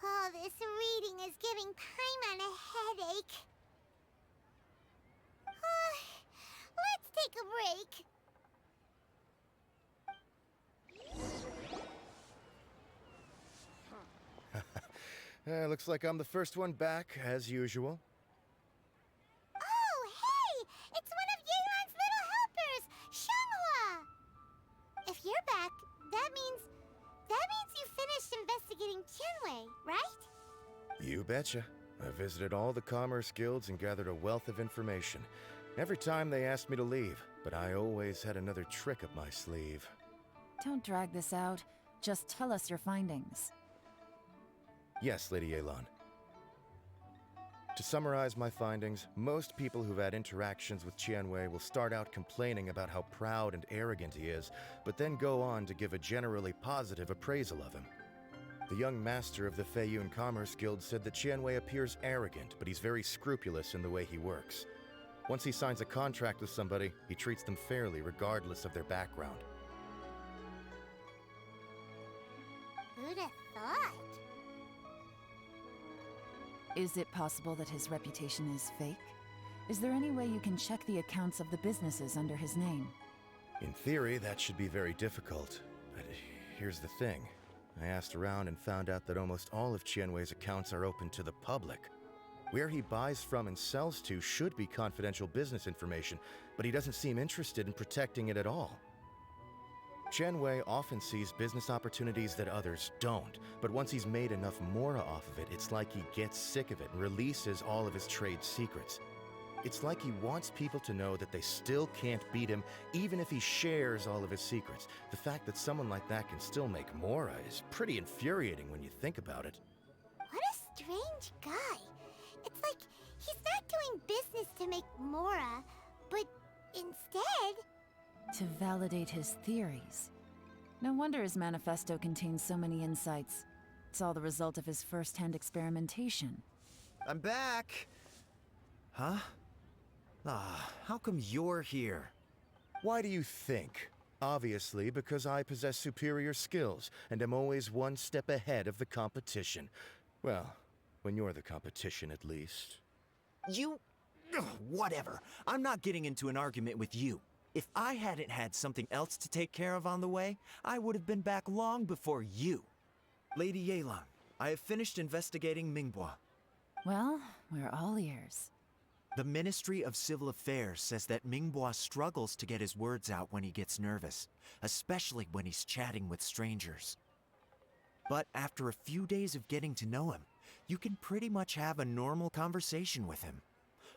All this reading is giving Paimon a headache. Let's take a break. Looks like I'm the first one back, as usual. Oh, hey! It's one of Yelan's little helpers, Xianghua! If you're back, that means you finished investigating Qianwei, right? You betcha. I visited all the commerce guilds and gathered a wealth of information. Every time they asked me to leave, but I always had another trick up my sleeve. Don't drag this out. Just tell us your findings. Yes, Lady Yelan. To summarize my findings, most people who've had interactions with Qianwei will start out complaining about how proud and arrogant he is, but then go on to give a generally positive appraisal of him. The young master of the Feiyun Commerce Guild said that Qianwei appears arrogant, but he's very scrupulous in the way he works. Once he signs a contract with somebody, he treats them fairly regardless of their background. Who'd have thought? Is it possible that his reputation is fake? Is there any way you can check the accounts of the businesses under his name? In theory, that should be very difficult. But here's the thing. I asked around and found out that almost all of Qianwei's accounts are open to the public. Where he buys from and sells to should be confidential business information, but he doesn't seem interested in protecting it at all. Qianwei often sees business opportunities that others don't, but once he's made enough mora off of it, it's like he gets sick of it and releases all of his trade secrets. It's like he wants people to know that they still can't beat him, even if he shares all of his secrets. The fact that someone like that can still make mora is pretty infuriating when you think about it. What a strange guy. It's like he's not doing business to make mora, but instead... To validate his theories. No wonder his manifesto contains so many insights. It's all the result of his first-hand experimentation. I'm back! Huh? How come you're here? Why do you think? Obviously, because I possess superior skills and am always one step ahead of the competition. Well, when you're the competition, at least. You... Whatever. I'm not getting into an argument with you. If I hadn't had something else to take care of on the way, I would have been back long before you. Lady Yelan, I have finished investigating Mingbua. Well, we're all ears. The Ministry of Civil Affairs says that Mingbua struggles to get his words out when he gets nervous, especially when he's chatting with strangers. But after a few days of getting to know him, you can pretty much have a normal conversation with him.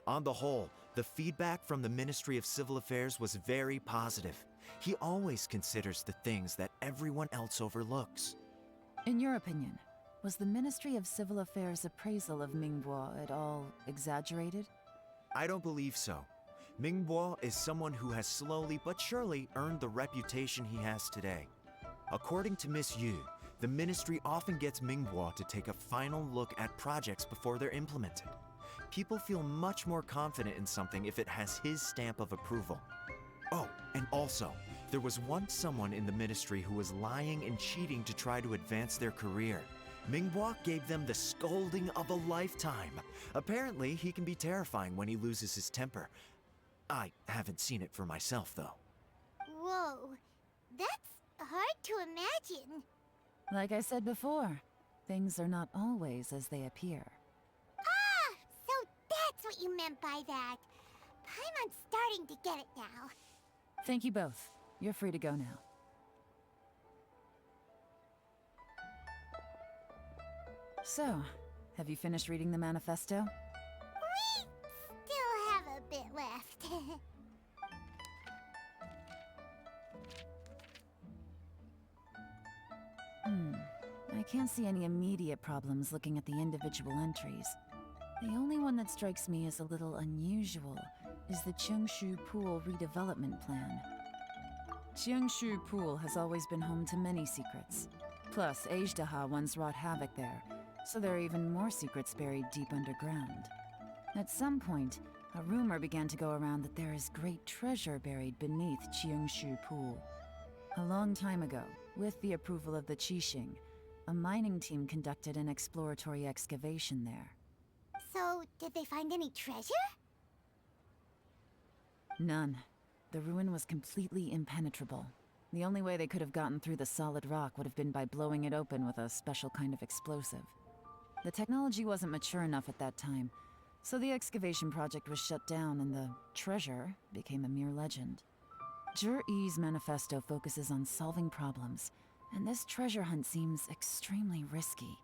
On the whole, the feedback from the Ministry of Civil Affairs was very positive. He always considers the things that everyone else overlooks. In your opinion, was the Ministry of Civil Affairs' appraisal of Mingbua at all exaggerated? I don't believe so. Mingbua is someone who has slowly but surely earned the reputation he has today. According to Miss Yu, the Ministry often gets Mingbua to take a final look at projects before they're implemented. People feel much more confident in something if it has his stamp of approval. Oh, and also, there was once someone in the Ministry who was lying and cheating to try to advance their career. Mingbua gave them the scolding of a lifetime. Apparently, he can be terrifying when he loses his temper. I haven't seen it for myself, though. Whoa, that's hard to imagine. Like I said before, things are not always as they appear. Ah, so that's what you meant by that. Paimon's starting to get it now. Thank you both. You're free to go now. So, have you finished reading the manifesto? We still have a bit left. I can't see any immediate problems looking at the individual entries. The only one that strikes me as a little unusual is the Cheongshu Pool redevelopment plan. Cheongshu Pool has always been home to many secrets. Plus, Ajdaha once wrought havoc there, so there are even more secrets buried deep underground. At some point, a rumor began to go around that there is great treasure buried beneath Cheongshu Pool. A long time ago, with the approval of the Qixing, a mining team conducted an exploratory excavation there. So, did they find any treasure? None. The ruin was completely impenetrable. The only way they could have gotten through the solid rock would have been by blowing it open with a special kind of explosive. The technology wasn't mature enough at that time, so the excavation project was shut down and the treasure became a mere legend. Zhi-Yi's manifesto focuses on solving problems, and this treasure hunt seems extremely risky.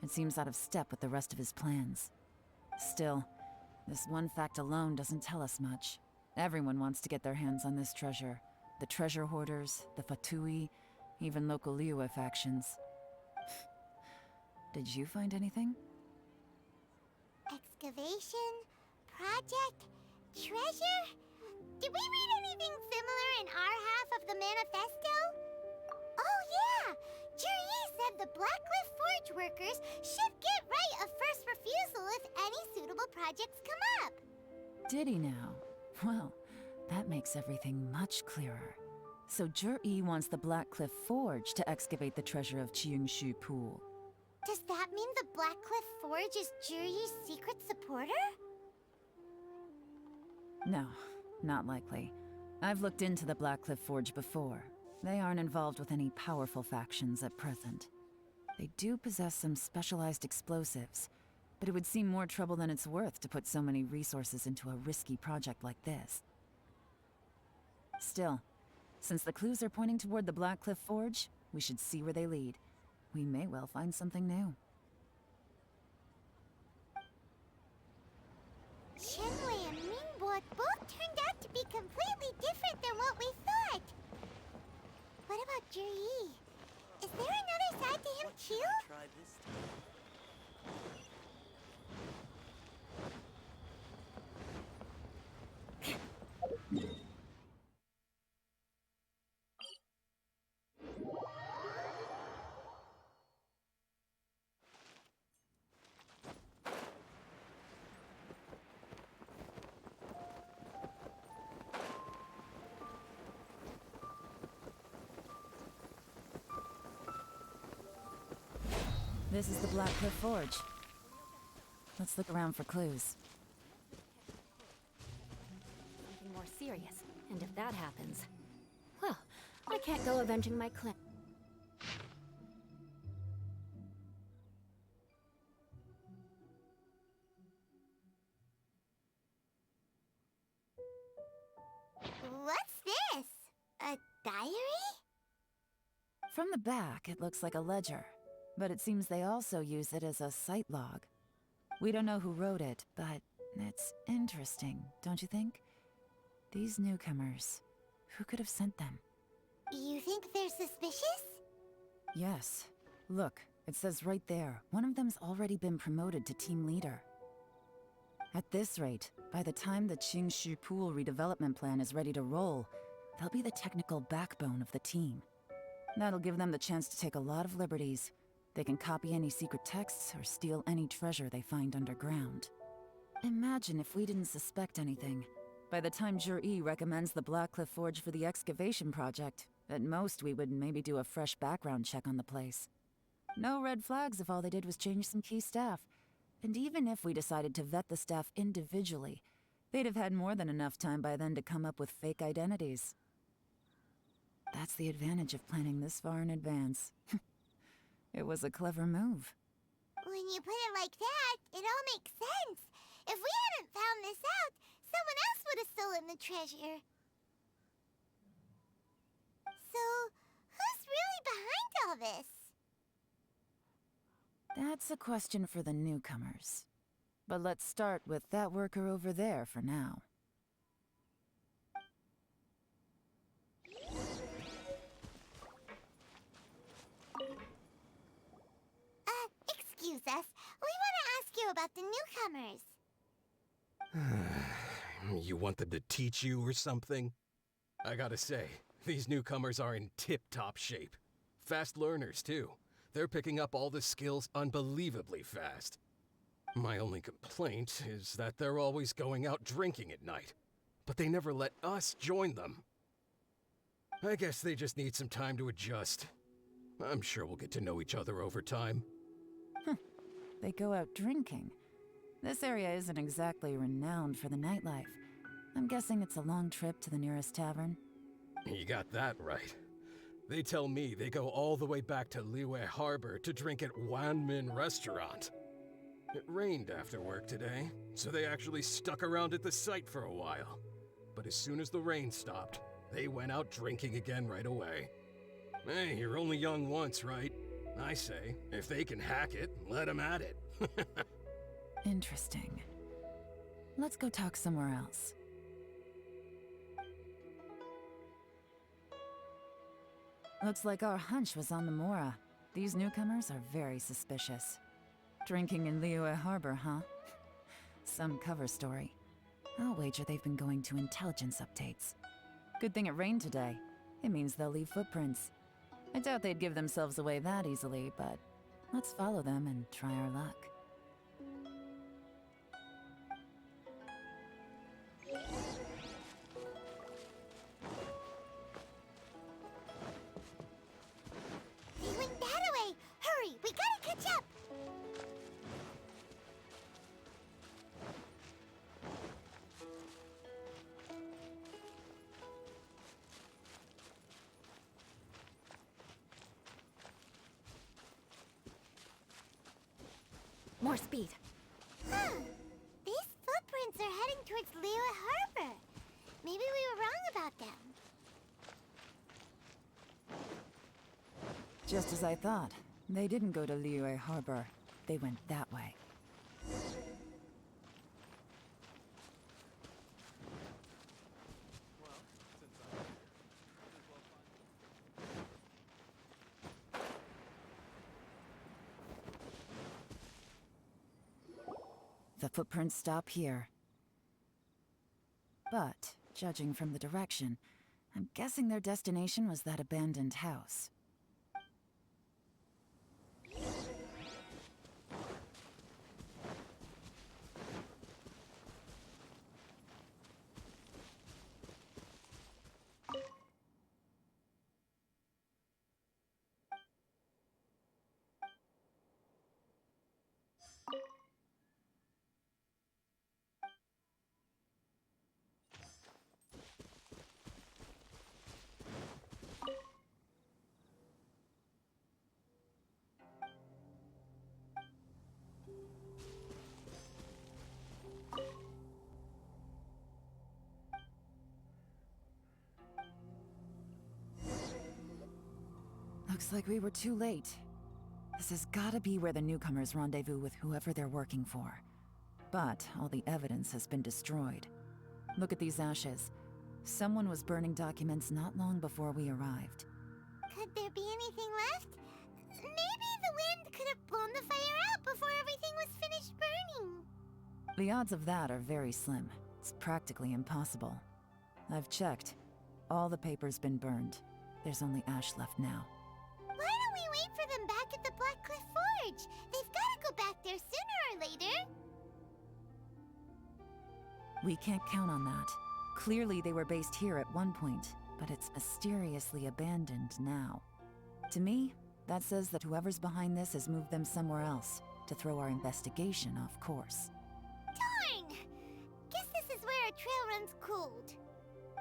It seems out of step with the rest of his plans. Still, this one fact alone doesn't tell us much. Everyone wants to get their hands on this treasure. The treasure hoarders, the Fatui, even local Liyue factions. Did you find anything? Excavation? Project? Treasure? Did we read anything similar in our half of the manifesto? Oh yeah! Zhi-Yi said the Blackcliff Forge workers should get right of first refusal if any suitable projects come up. Did he now? Well, that makes everything much clearer. So Zhi-Yi wants the Blackcliff Forge to excavate the treasure of Cheongshu Pool. Does that mean the Blackcliff Forge is Zhi-Yi's secret supporter? No, not likely. I've looked into the Blackcliff Forge before. They aren't involved with any powerful factions at present. They do possess some specialized explosives, but it would seem more trouble than it's worth to put so many resources into a risky project like this. Still, since the clues are pointing toward the Blackcliff Forge, we should see where they lead. We may well find something new. Qianwei and Mingbo both turned out to be completely different than what we thought. What about Zhi-Yi? Is there another side to him too? Try this. This is the Blackcliff Forge. Let's look around for clues. Something more serious. And if that happens, well, I can't go avenging my clan. What's this? A diary? From the back, it looks like a ledger, but it seems they also use it as a site log. We don't know who wrote it, but it's interesting, don't you think? These newcomers, who could have sent them? You think they're suspicious? Yes. Look, it says right there, one of them's already been promoted to team leader. At this rate, by the time the Cheongshu Pool redevelopment plan is ready to roll, they'll be the technical backbone of the team. That'll give them the chance to take a lot of liberties. They can copy any secret texts or steal any treasure they find underground. Imagine if we didn't suspect anything. By the time Zhi-Yi recommends the Blackcliff Forge for the excavation project, at most we would maybe do a fresh background check on the place. No red flags if all they did was change some key staff. And even if we decided to vet the staff individually, they'd have had more than enough time by then to come up with fake identities. That's the advantage of planning this far in advance. It was a clever move. When you put it like that, it all makes sense. If we hadn't found this out, someone else would have stolen the treasure. So, who's really behind all this? That's a question for the newcomers. But let's start with that worker over there for now. Excuse us. We want to ask you about the newcomers. You want them to teach you or something? I gotta say, these newcomers are in tip-top shape. Fast learners, too. They're picking up all the skills unbelievably fast. My only complaint is that they're always going out drinking at night. But they never let us join them. I guess they just need some time to adjust. I'm sure we'll get to know each other over time. They go out drinking. This area isn't exactly renowned for the nightlife. I'm guessing it's a long trip to the nearest tavern. You got that right. They tell me they go all the way back to Liyue Harbor to drink at Wanmin Restaurant. It rained after work today, so they actually stuck around at the site for a while. But as soon as the rain stopped, they went out drinking again right away. Hey, you're only young once, right? I say, if they can hack it, let them at it. Interesting. Let's go talk somewhere else. Looks like our hunch was on the Mora. These newcomers are very suspicious. Drinking in Liyue Harbor, huh? Some cover story. I'll wager they've been going to intelligence updates. Good thing it rained today. It means they'll leave footprints. I doubt they'd give themselves away that easily, but let's follow them and try our luck. They went that way! Hurry, we gotta catch up! More speed. These footprints are heading towards Liyue Harbor. Maybe we were wrong about them. Just as I thought. They didn't go to Liyue Harbor. They went that way. The footprints stop here. But, judging from the direction, I'm guessing their destination was that abandoned house. Looks like we were too late. This has gotta be where the newcomers rendezvous with whoever they're working for. But all the evidence has been destroyed. Look at these ashes. Someone was burning documents not long before we arrived. Could there be anything left? Maybe the wind could have blown the fire out before everything was finished burning. The odds of that are very slim. It's practically impossible. I've checked. All the paper's been burned. There's only ash left now. Why don't we wait for them back at the Black Cliff Forge? They've got to go back there sooner or later. We can't count on that. Clearly they were based here at one point, but it's mysteriously abandoned now. To me, that says that whoever's behind this has moved them somewhere else, to throw our investigation off course. Darn! Guess this is where our trail runs cold.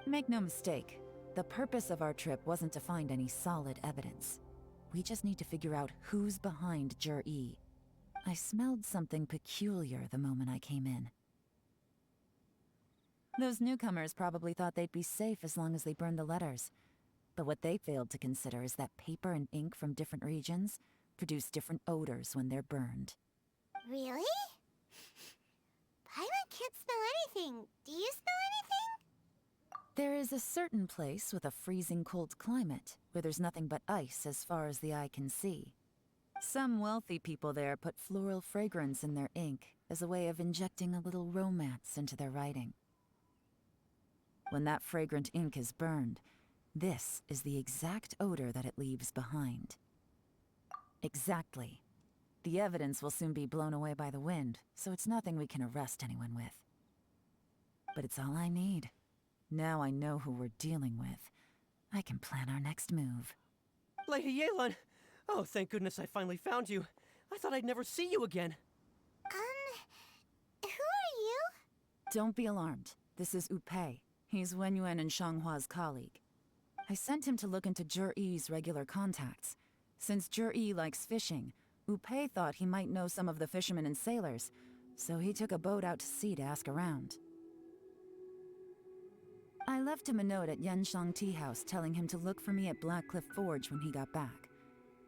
Make no mistake, the purpose of our trip wasn't to find any solid evidence. We just need to figure out who's behind Jur-E. I smelled something peculiar the moment I came in. Those newcomers probably thought they'd be safe as long as they burned the letters. But what they failed to consider is that paper and ink from different regions produce different odors when they're burned. Really? Paimon can't smell anything. Do you smell anything? There is a certain place with a freezing cold climate where there's nothing but ice as far as the eye can see. Some wealthy people there put floral fragrance in their ink as a way of injecting a little romance into their writing. When that fragrant ink is burned, this is the exact odor that it leaves behind. Exactly. The evidence will soon be blown away by the wind, so it's nothing we can arrest anyone with. But it's all I need. Now I know who we're dealing with. I can plan our next move. Lady Yelan! Oh, thank goodness I finally found you. I thought I'd never see you again. Who are you? Don't be alarmed. This is Upei. He's Wenyuan and Shanghua's colleague. I sent him to look into Jur-E's regular contacts. Since Jur-E likes fishing, Upei thought he might know some of the fishermen and sailors, so he took a boat out to sea to ask around. I left him a note at Yanshang Tea House telling him to look for me at Blackcliff Forge when he got back.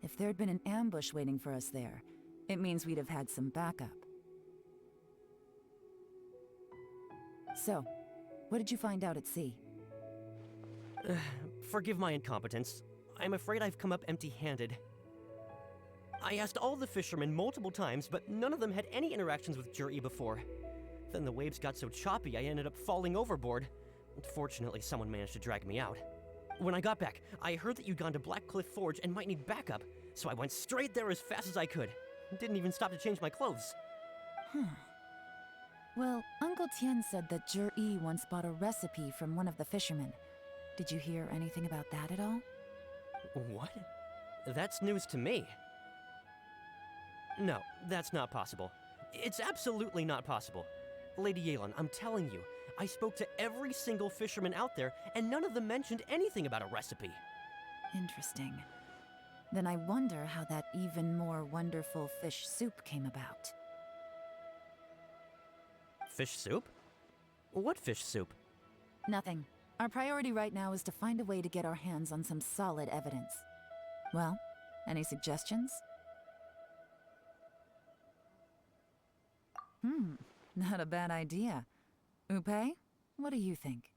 If there'd been an ambush waiting for us there, it means we'd have had some backup. So, what did you find out at sea? Forgive my incompetence. I'm afraid I've come up empty-handed. I asked all the fishermen multiple times, but none of them had any interactions with Jur-E before. Then the waves got so choppy I ended up falling overboard. Fortunately, someone managed to drag me out. When I got back, I heard that you'd gone to Blackcliff Forge and might need backup, so I went straight there as fast as I could. Didn't even stop to change my clothes. Well, Uncle Tian said that Jur-E once bought a recipe from one of the fishermen. Did you hear anything about that at all? What? That's news to me. No, that's not possible. It's absolutely not possible. Lady Yelan, I'm telling you, I spoke to every single fisherman out there, and none of them mentioned anything about a recipe. Interesting. Then I wonder how that even more wonderful fish soup came about. Fish soup? What fish soup? Nothing. Our priority right now is to find a way to get our hands on some solid evidence. Well, any suggestions? Not a bad idea. Upei, what do you think?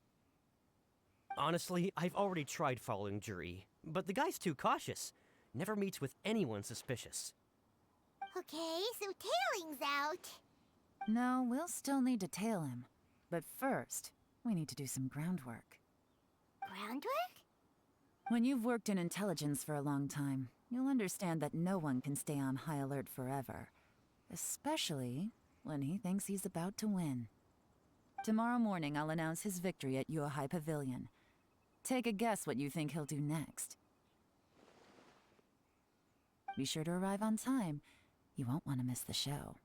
Honestly, I've already tried following Jur-E, but the guy's too cautious. Never meets with anyone suspicious. Okay, so tailing's out. No, we'll still need to tail him. But first, we need to do some groundwork. Groundwork? When you've worked in intelligence for a long time, you'll understand that no one can stay on high alert forever. Especially when he thinks he's about to win. Tomorrow morning, I'll announce his victory at Yuehai Pavilion. Take a guess what you think he'll do next. Be sure to arrive on time. You won't want to miss the show.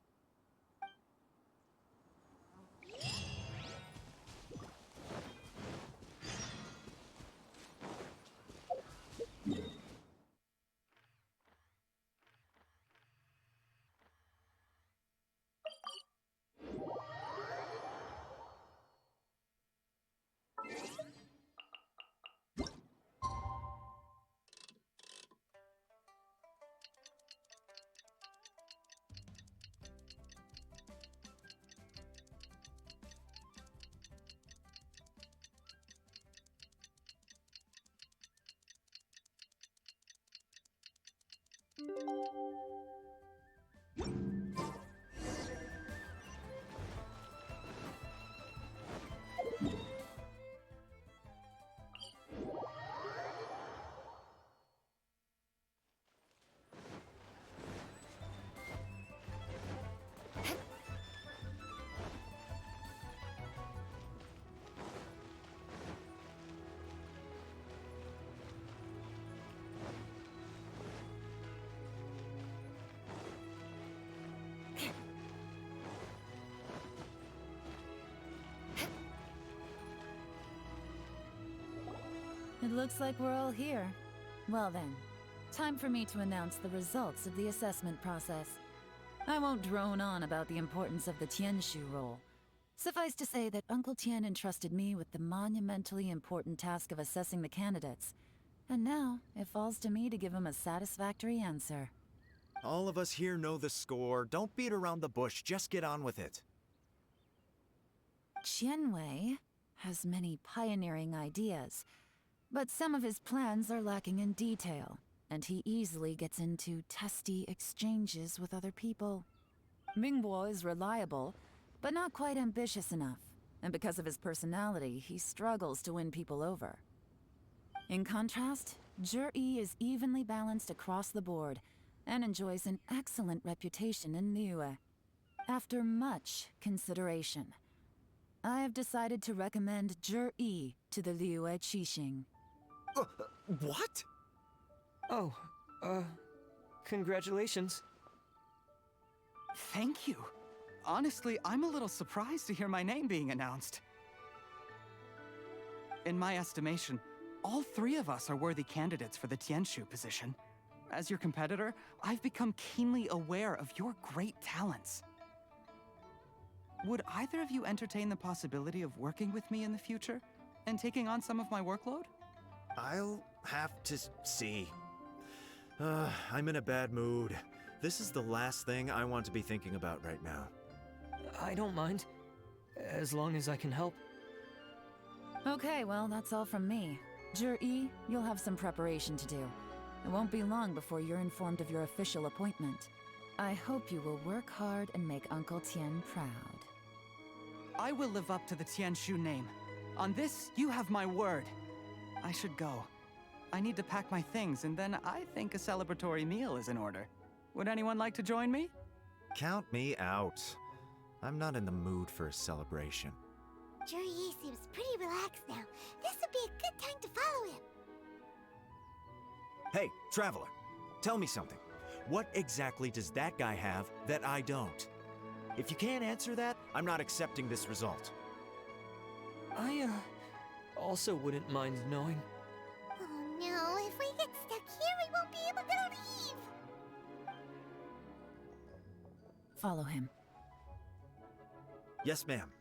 It looks like we're all here. Well then, Time for me to announce the results of the assessment process. I won't drone on about the importance of the Tianshu role. Suffice to say that Uncle Tian entrusted me with the monumentally important task of assessing the candidates. And now, it falls to me to give him a satisfactory answer. All of us here know the score. Don't beat around the bush, just get on with it. Qianwei has many pioneering ideas, but some of his plans are lacking in detail, and he easily gets into testy exchanges with other people. Mingbo is reliable, but not quite ambitious enough, and because of his personality, he struggles to win people over. In contrast, Zhi is evenly balanced across the board, and enjoys an excellent reputation in Liyue. After much consideration, I have decided to recommend Zhi to the Liyue Qixing. What? Oh, congratulations. Thank you. Honestly, I'm a little surprised to hear my name being announced. In my estimation, all three of us are worthy candidates for the Tianshu position. As your competitor, I've become keenly aware of your great talents. Would either of you entertain the possibility of working with me in the future and taking on some of my workload? I'll have to see. I'm in a bad mood. This is the last thing I want to be thinking about right now. I don't mind, as long as I can help. Okay, well, that's all from me. Zhi, you'll have some preparation to do. It won't be long before you're informed of your official appointment. I hope you will work hard and make Uncle Tian proud. I will live up to the Tianshu name. On this, you have my word. I should go. I need to pack my things, and then I think a celebratory meal is in order. Would anyone like to join me? Count me out. I'm not in the mood for a celebration. Zhi seems pretty relaxed now. This would be a good time to follow him. Hey, Traveler, tell me something. What exactly does that guy have that I don't? If you can't answer that, I'm not accepting this result. I, also wouldn't mind knowing. Oh no, if we get stuck here, we won't be able to leave! Follow him. Yes, ma'am.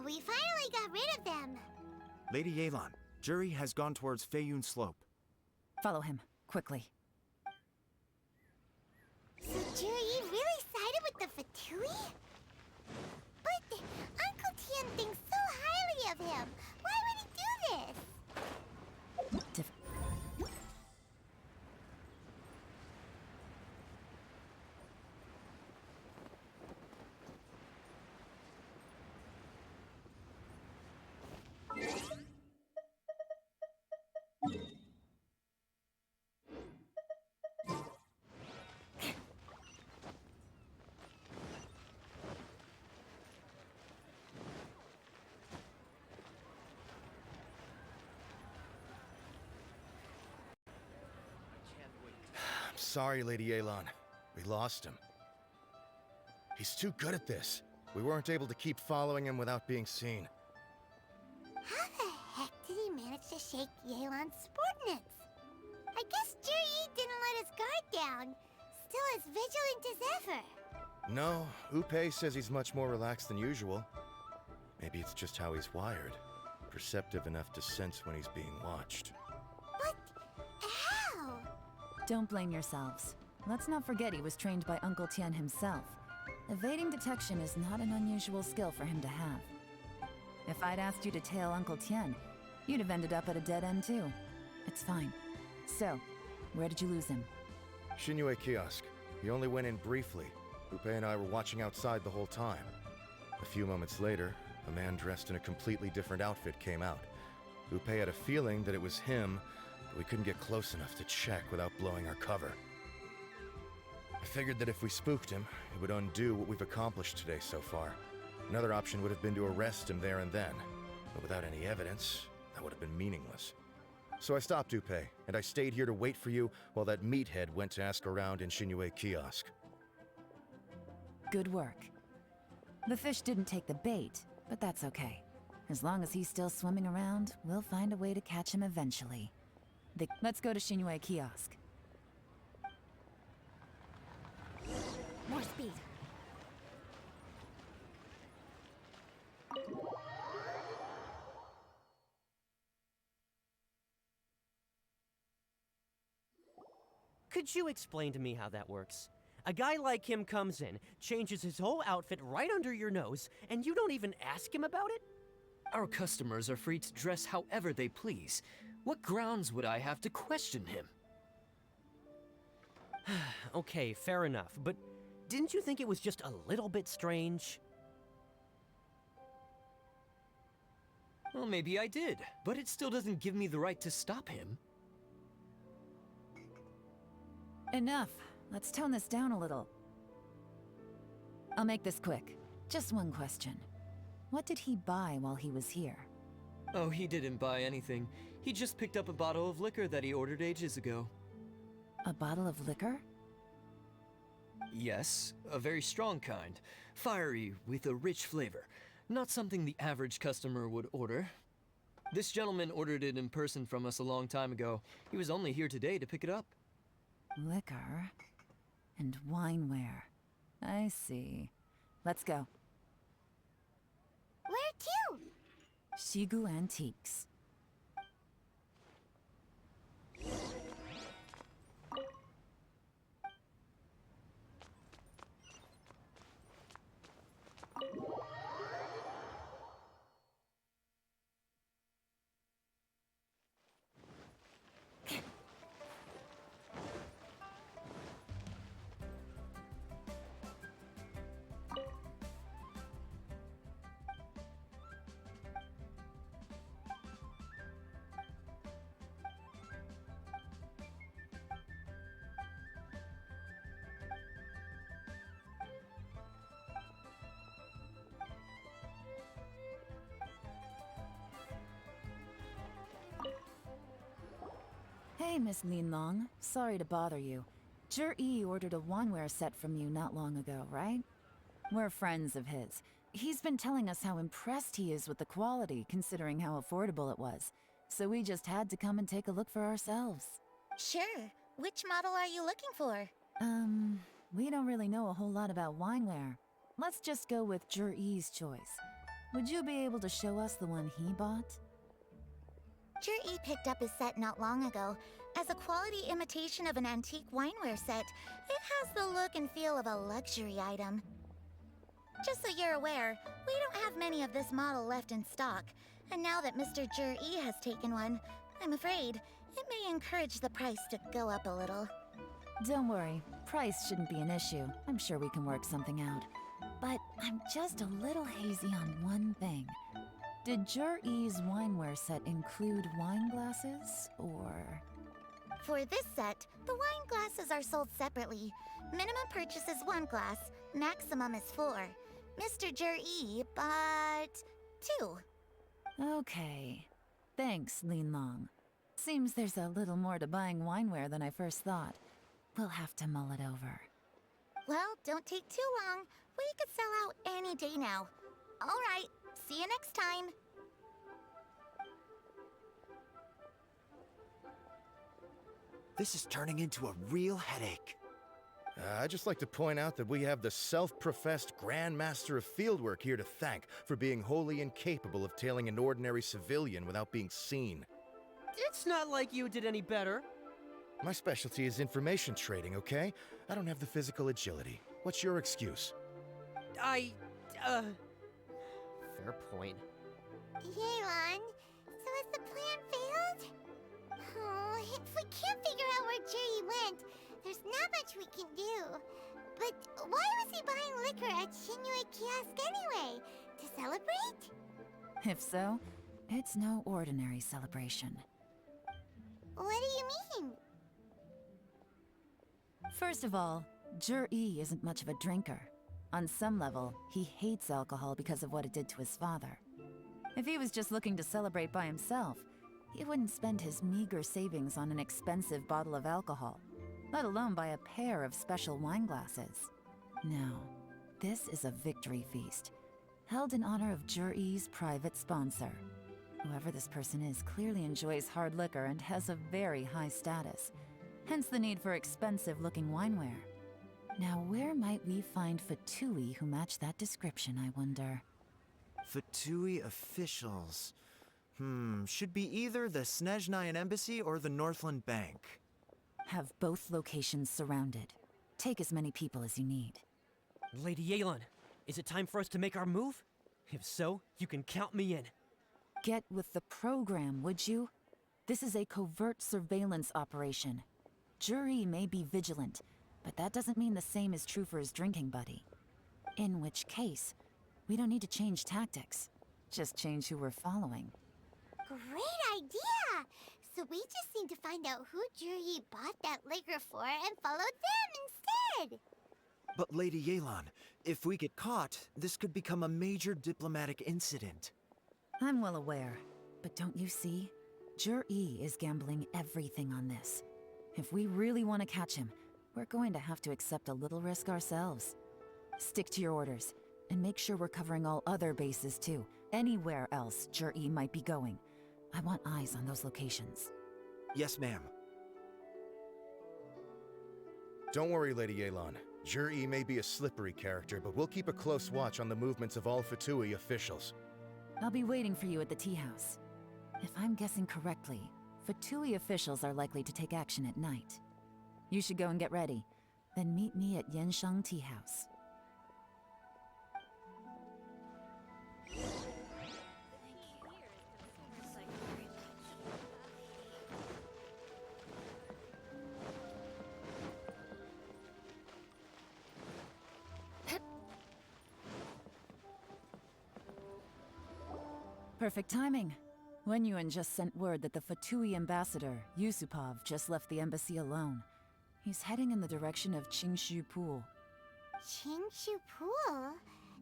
We finally got rid of them! Lady Yelan, Zhi has gone towards Feiyun Slope. Follow him, quickly. So Zhi really sided with the Fatui? But Uncle Tian thinks so highly of him. Why would he do this? Sorry, Lady Yelan. We lost him. He's too good at this. We weren't able to keep following him without being seen. How the heck did he manage to shake Yelan's subordinates? I guess Zhi didn't let his guard down. Still as vigilant as ever. No, Upei says he's much more relaxed than usual. Maybe it's just how he's wired. Perceptive enough to sense when he's being watched. But how? Don't blame yourselves. Let's not forget he was trained by Uncle Tian himself. Evading detection is not an unusual skill for him to have. If I'd asked you to tail Uncle Tian, you'd have ended up at a dead end too. It's fine. So, where did you lose him? Xinyue Kiosk. He only went in briefly. Upei and I were watching outside the whole time. A few moments later, a man dressed in a completely different outfit came out. Upei had a feeling that it was him, but we couldn't get close enough to check without blowing our cover. I figured that if we spooked him, it would undo what we've accomplished today so far. Another option would have been to arrest him there and then, but without any evidence, that would have been meaningless. So I stopped Upei, and I stayed here to wait for you while that meathead went to ask around in Xinyue Kiosk. Good work. The fish didn't take the bait, But that's okay. As long as he's still swimming around, we'll find a way to catch him eventually. Let's go to Xinyue Kiosk. More speed. Could you explain to me how that works? A guy like him comes in, changes his whole outfit right under your nose, and you don't even ask him about it? Our customers are free to dress however they please. What grounds would I have to question him? Okay, fair enough, but didn't you think it was just a little bit strange? Well, maybe I did, but it still doesn't give me the right to stop him. Enough. Let's tone this down a little. I'll make this quick. Just one question. What did he buy while he was here? Oh, he didn't buy anything. He just picked up a bottle of liquor that he ordered ages ago. A bottle of liquor? Yes, a very strong kind. Fiery, with a rich flavor. Not something the average customer would order. This gentleman ordered it in person from us a long time ago. He was only here today to pick it up. Liquor and wineware. I see. Let's go. Where to? Shigu Antiques. Hey, Miss Linlong. Sorry to bother you. Zhi ordered a wineware set from you not long ago, right? We're friends of his. He's been telling us how impressed he is with the quality, considering how affordable it was. So we just had to come and take a look for ourselves. Sure. Which model are you looking for? We don't really know a whole lot about wineware. Let's just go with Zhi's choice. Would you be able to show us the one he bought? Zhi picked up his set not long ago. As a quality imitation of an antique wineware set, it has the look and feel of a luxury item. Just so you're aware, we don't have many of this model left in stock. And now that Mr. Zhi has taken one, I'm afraid it may encourage the price to go up a little. Don't worry, price shouldn't be an issue. I'm sure we can work something out. But I'm just a little hazy on one thing. Did Zhi's wineware set include wine glasses, or...? For this set, the wine glasses are sold separately. Minimum purchase is 1 glass, maximum is 4. Mr. Zhi bought 2. Okay. Thanks, Linlong. Seems there's a little more to buying wineware than I first thought. We'll have to mull it over. Well, don't take too long. We could sell out any day now. All right, see you next time. This is turning into a real headache. I'd just like to point out that we have the self-professed Grand Master of Fieldwork here to thank for being wholly incapable of tailing an ordinary civilian without being seen. It's not like you did any better. My specialty is information trading, okay? I don't have the physical agility. What's your excuse? Fair point. Yelan, so has the plan failed? Oh, if we can't figure out where Jerry went, there's not much we can do. But why was he buying liquor at Xinyue Kiosk anyway? To celebrate? If so, it's no ordinary celebration. What do you mean? First of all, Zhi isn't much of a drinker. On some level, he hates alcohol because of what it did to his father. If he was just looking to celebrate by himself, he wouldn't spend his meager savings on an expensive bottle of alcohol, let alone buy a pair of special wine glasses. No, this is a victory feast. held in honor of Jur-E's private sponsor. Whoever this person is clearly enjoys hard liquor and has a very high status, hence the need for expensive-looking wineware. Now, where might we find Fatui who match that description, I wonder? Fatui officials. Should be either the Snezhnayan Embassy or the Northland Bank. Have both locations surrounded. Take as many people as you need. Lady Yelan, is it time for us to make our move? If so, you can count me in. Get with the program, would you? This is a covert surveillance operation. Jur-E may be vigilant, but that doesn't mean the same is true for his drinking buddy. In which case, we don't need to change tactics. Just change who we're following. Great idea! So we just need to find out who Juri bought that liquor for and follow them instead! But Lady Yelan, if we get caught, this could become a major diplomatic incident. I'm well aware, but don't you see? Jur-E is gambling everything on this. If we really want to catch him, we're going to have to accept a little risk ourselves. Stick to your orders, and make sure we're covering all other bases too. Anywhere else Jur-E might be going. I want eyes on those locations. Yes, ma'am. Don't worry, Lady Yelan. Jur-E may be a slippery character, but we'll keep a close watch on the movements of all Fatui officials. I'll be waiting for you at the tea house. If I'm guessing correctly, Fatui officials are likely to take action at night. You should go and get ready. Then meet me at Genshin Tea House. Perfect timing. Wenyuan just sent word that the Fatui ambassador, Yusupov, just left the embassy alone. He's heading in the direction of Qingshu Pool. Qingshu Pool?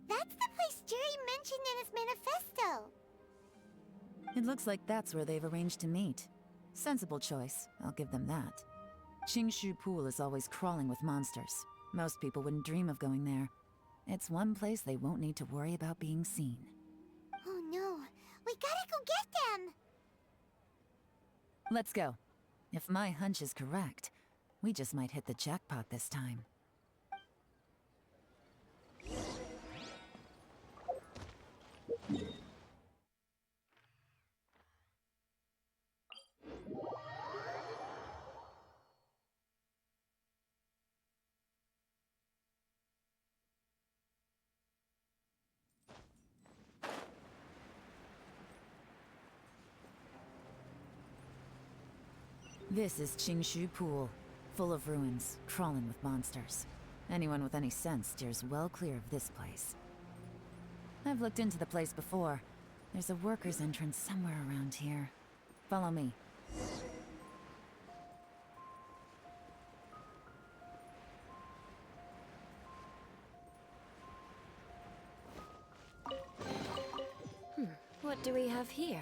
That's the place Jerry mentioned in his manifesto! It looks like that's where they've arranged to meet. Sensible choice, I'll give them that. Qingshu Pool is always crawling with monsters. Most people wouldn't dream of going there. It's one place they won't need to worry about being seen. Oh no, we gotta go get them! Let's go. If my hunch is correct, we just might hit the jackpot this time. This is Qingshu Pool, full of ruins, crawling with monsters. Anyone with any sense steers well clear of this place. I've looked into the place before. There's a worker's entrance somewhere around here. Follow me. What do we have here?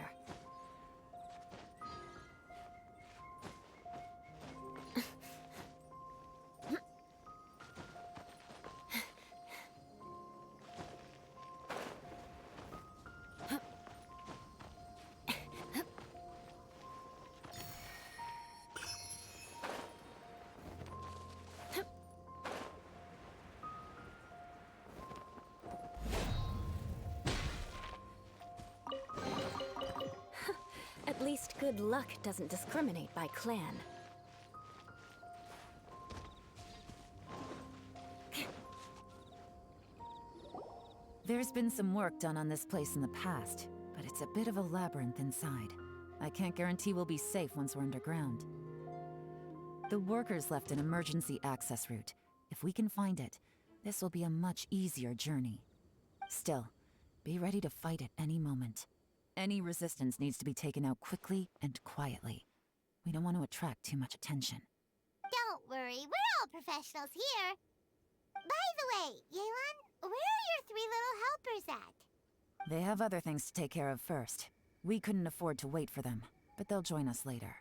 At least good luck doesn't discriminate by clan. There's been some work done on this place in the past, but it's a bit of a labyrinth inside. I can't guarantee we'll be safe once we're underground. The workers left an emergency access route. If we can find it, this will be a much easier journey. Still, be ready to fight at any moment. Any resistance needs to be taken out quickly and quietly. We don't want to attract too much attention. Don't worry, we're all professionals here. By the way, Yelan, where are your 3 little helpers at? They have other things to take care of first. We couldn't afford to wait for them, but they'll join us later.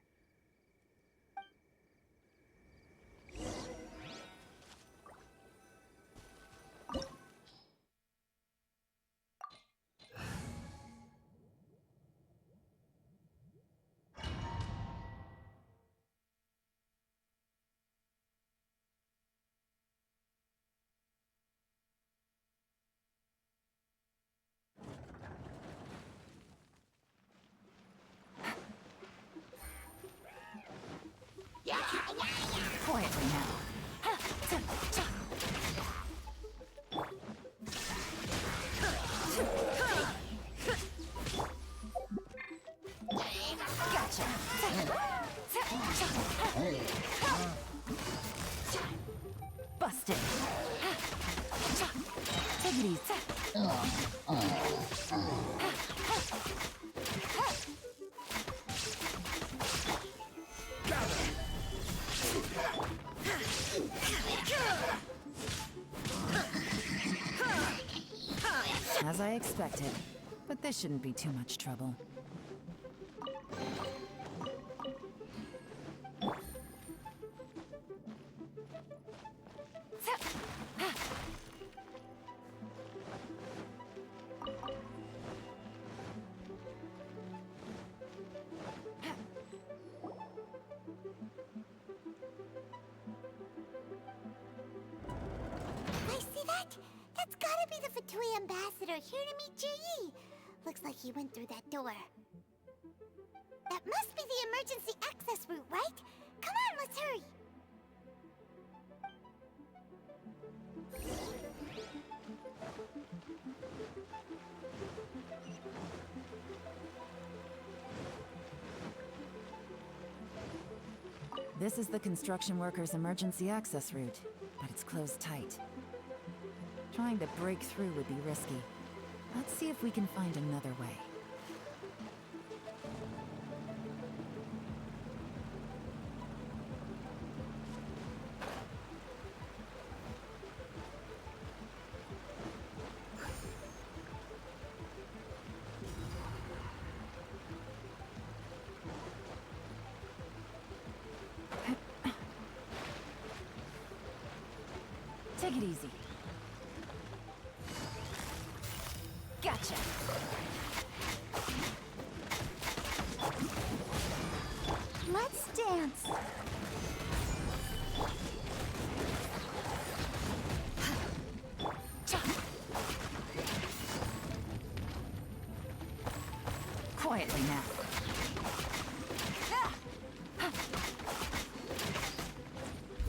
Busted. Take it easy. As I expected, but this shouldn't be too much trouble. I see that? That's gotta be the Fatui ambassador here to meet Ji. Looks like he went through that door. That must be the emergency access route, right? Come on, let's hurry. This is the construction workers' emergency access route, but it's closed tight. Trying to break through would be risky. Let's see if we can find another way. Take it easy. Gotcha. Let's dance. Quietly now.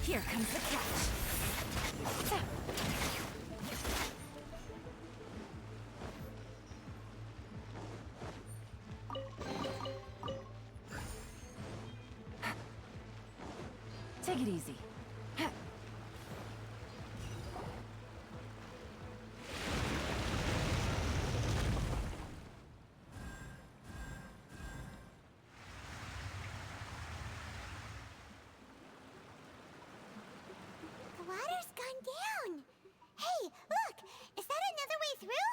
Here comes the catch. Take it easy. The water's gone down. Hey, look! Is that another way through?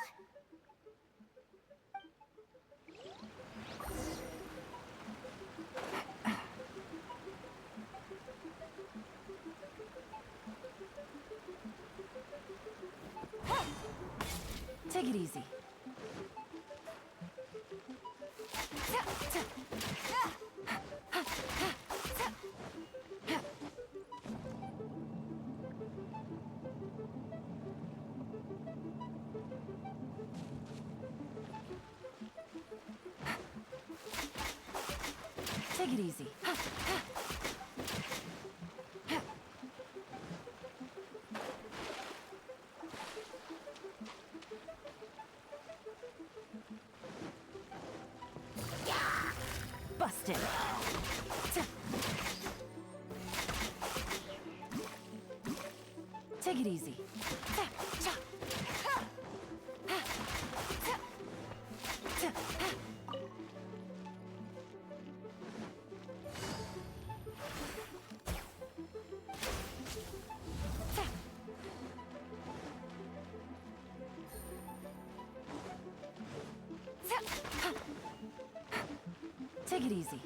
Take it easy. Take it easy. Busted. Take it easy. Take it easy.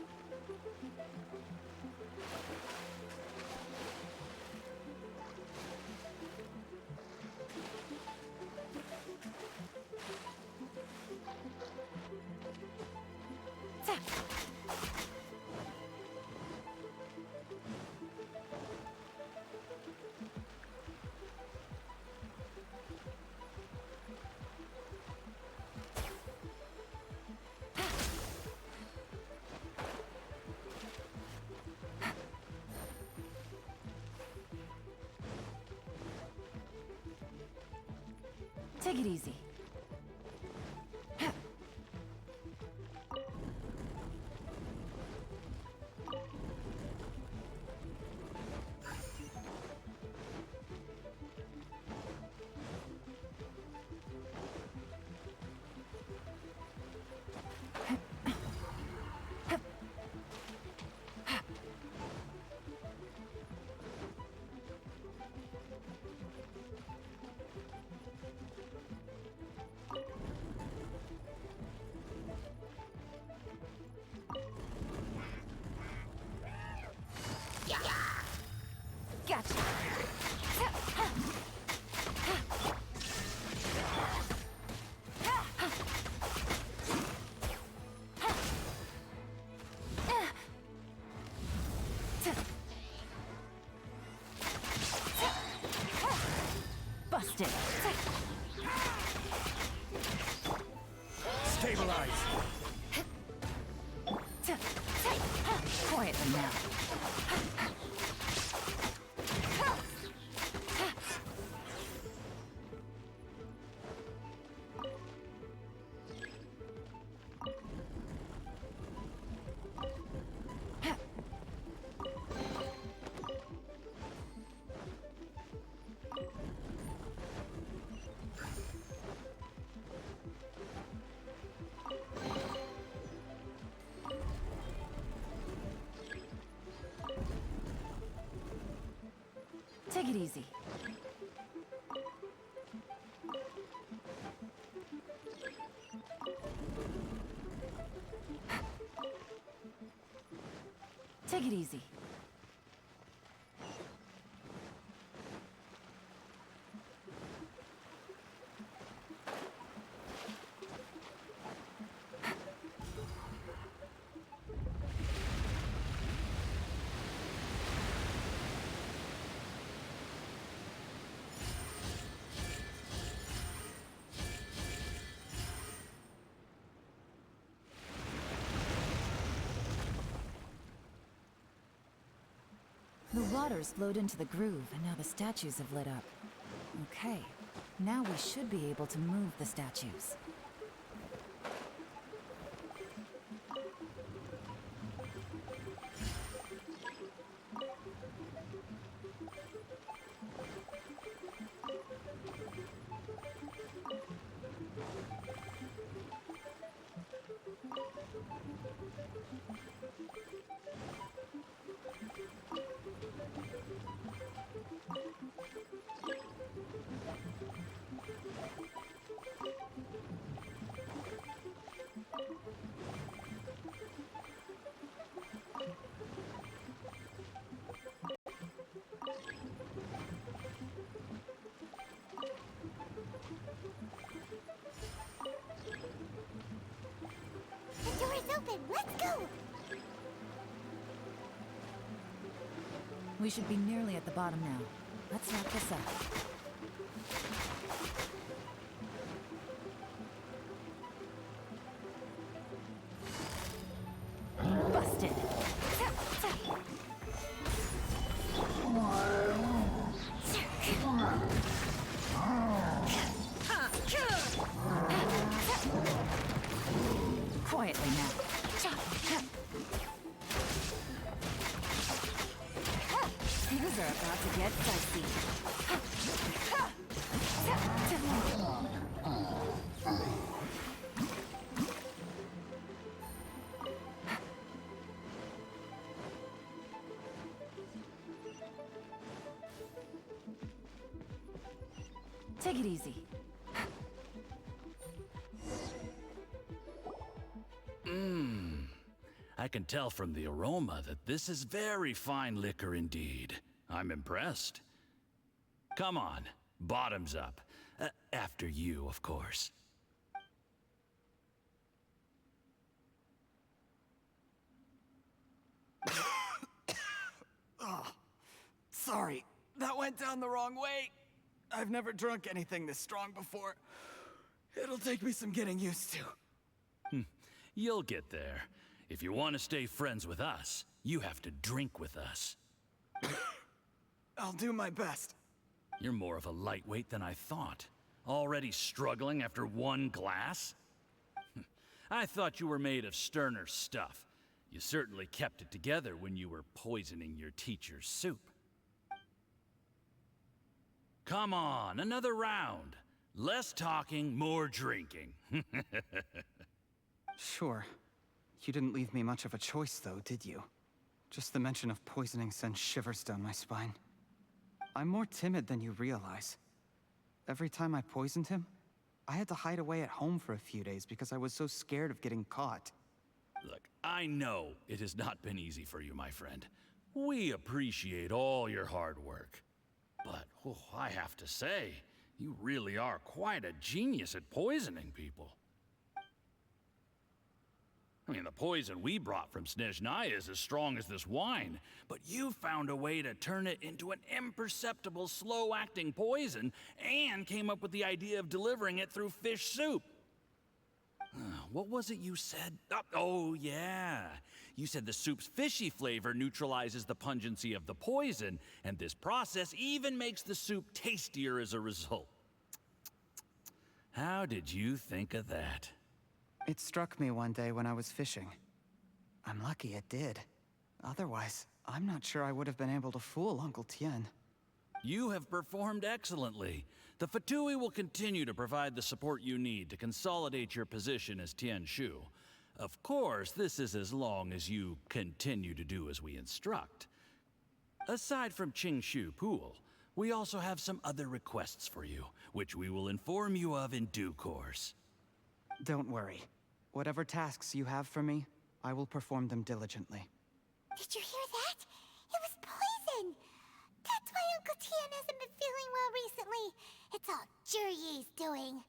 Take it easy. Take it easy. Take it easy. The water's flowed into the groove, and now the statues have lit up. Okay, now we should be able to move the statues. The door is open. Let's go. We should be nearly at the bottom now. Let's wrap this up. Busted! Quietly now. Things are about to get dicey. Take it easy. I can tell from the aroma that this is very fine liquor indeed. I'm impressed. Come on, bottoms up. After you, of course. Oh, sorry, that went down the wrong way. I've never drunk anything this strong before. It'll take me some getting used to. You'll get there. If you want to stay friends with us, you have to drink with us. I'll do my best. You're more of a lightweight than I thought. Already struggling after one glass? I thought you were made of sterner stuff. You certainly kept it together when you were poisoning your teacher's soup. Come on, another round. Less talking, more drinking. Sure. You didn't leave me much of a choice, though, did you? Just the mention of poisoning sends shivers down my spine. I'm more timid than you realize. Every time I poisoned him, I had to hide away at home for a few days because I was so scared of getting caught. Look, I know it has not been easy for you, my friend. We appreciate all your hard work. But, I have to say, you really are quite a genius at poisoning people. I mean, the poison we brought from Snezhnaya is as strong as this wine, but you found a way to turn it into an imperceptible, slow-acting poison, and came up with the idea of delivering it through fish soup. What was it you said? Oh, yeah. You said the soup's fishy flavor neutralizes the pungency of the poison, and this process even makes the soup tastier as a result. How did you think of that? It struck me one day when I was fishing. I'm lucky it did. Otherwise, I'm not sure I would have been able to fool Uncle Tien. You have performed excellently. The Fatui will continue to provide the support you need to consolidate your position as Tien Shu. Of course, this is as long as you continue to do as we instruct. Aside from Qing Shu Pool, We also have some other requests for you, which we will inform you of in due course. Don't worry. Whatever tasks you have for me, I will perform them diligently. Did you hear that? It was poison! That's why Uncle Tian hasn't been feeling well recently. It's all Jurye's doing.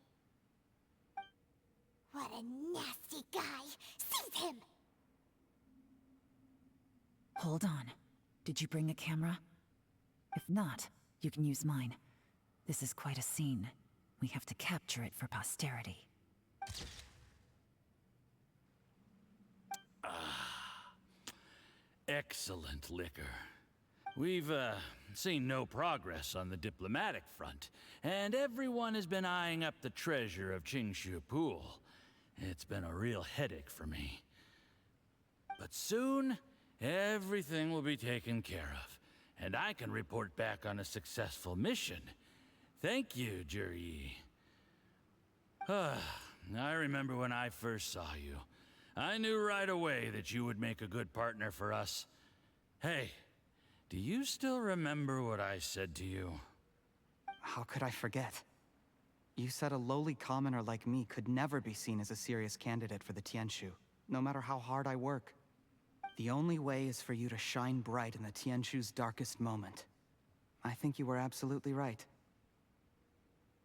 What a nasty guy! Seize him! Hold on. Did you bring a camera? If not, you can use mine. This is quite a scene. We have to capture it for posterity. Excellent liquor. We've, seen no progress on the diplomatic front, and everyone has been eyeing up the treasure of Qingshu Pool. It's been a real headache for me. But soon, everything will be taken care of, and I can report back on a successful mission. Thank you, Juryi. I remember when I first saw you. I knew right away that you would make a good partner for us. Hey, do you still remember what I said to you? How could I forget? You said a lowly commoner like me could never be seen as a serious candidate for the Tianshu, no matter how hard I work. The only way is for you to shine bright in the Tianshu's darkest moment. I think you were absolutely right.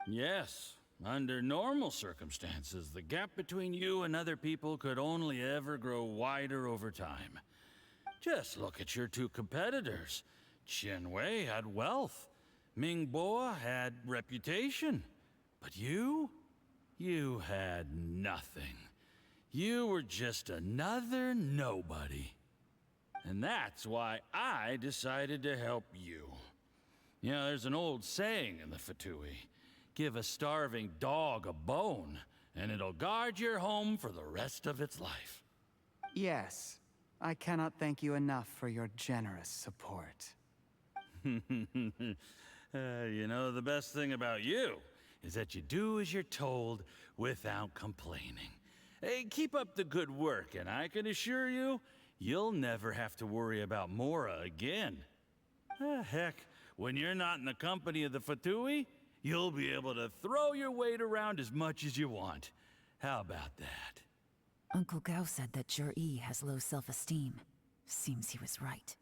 Yes. Under normal circumstances, the gap between you and other people could only ever grow wider over time. Just look at your two competitors. Qianwei had wealth. Mingbo had reputation. But you had nothing. You were just another nobody. And that's why I decided to help you. You know, there's an old saying in the Fatui. Give a starving dog a bone, and it'll guard your home for the rest of its life. Yes. I cannot thank you enough for your generous support. You know, the best thing about you is that you do as you're told without complaining. Hey, keep up the good work, and I can assure you, you'll never have to worry about Mora again. Heck, when you're not in the company of the Fatui, you'll be able to throw your weight around as much as you want. How about that? Uncle Gao said that Juryi has low self-esteem. Seems he was right.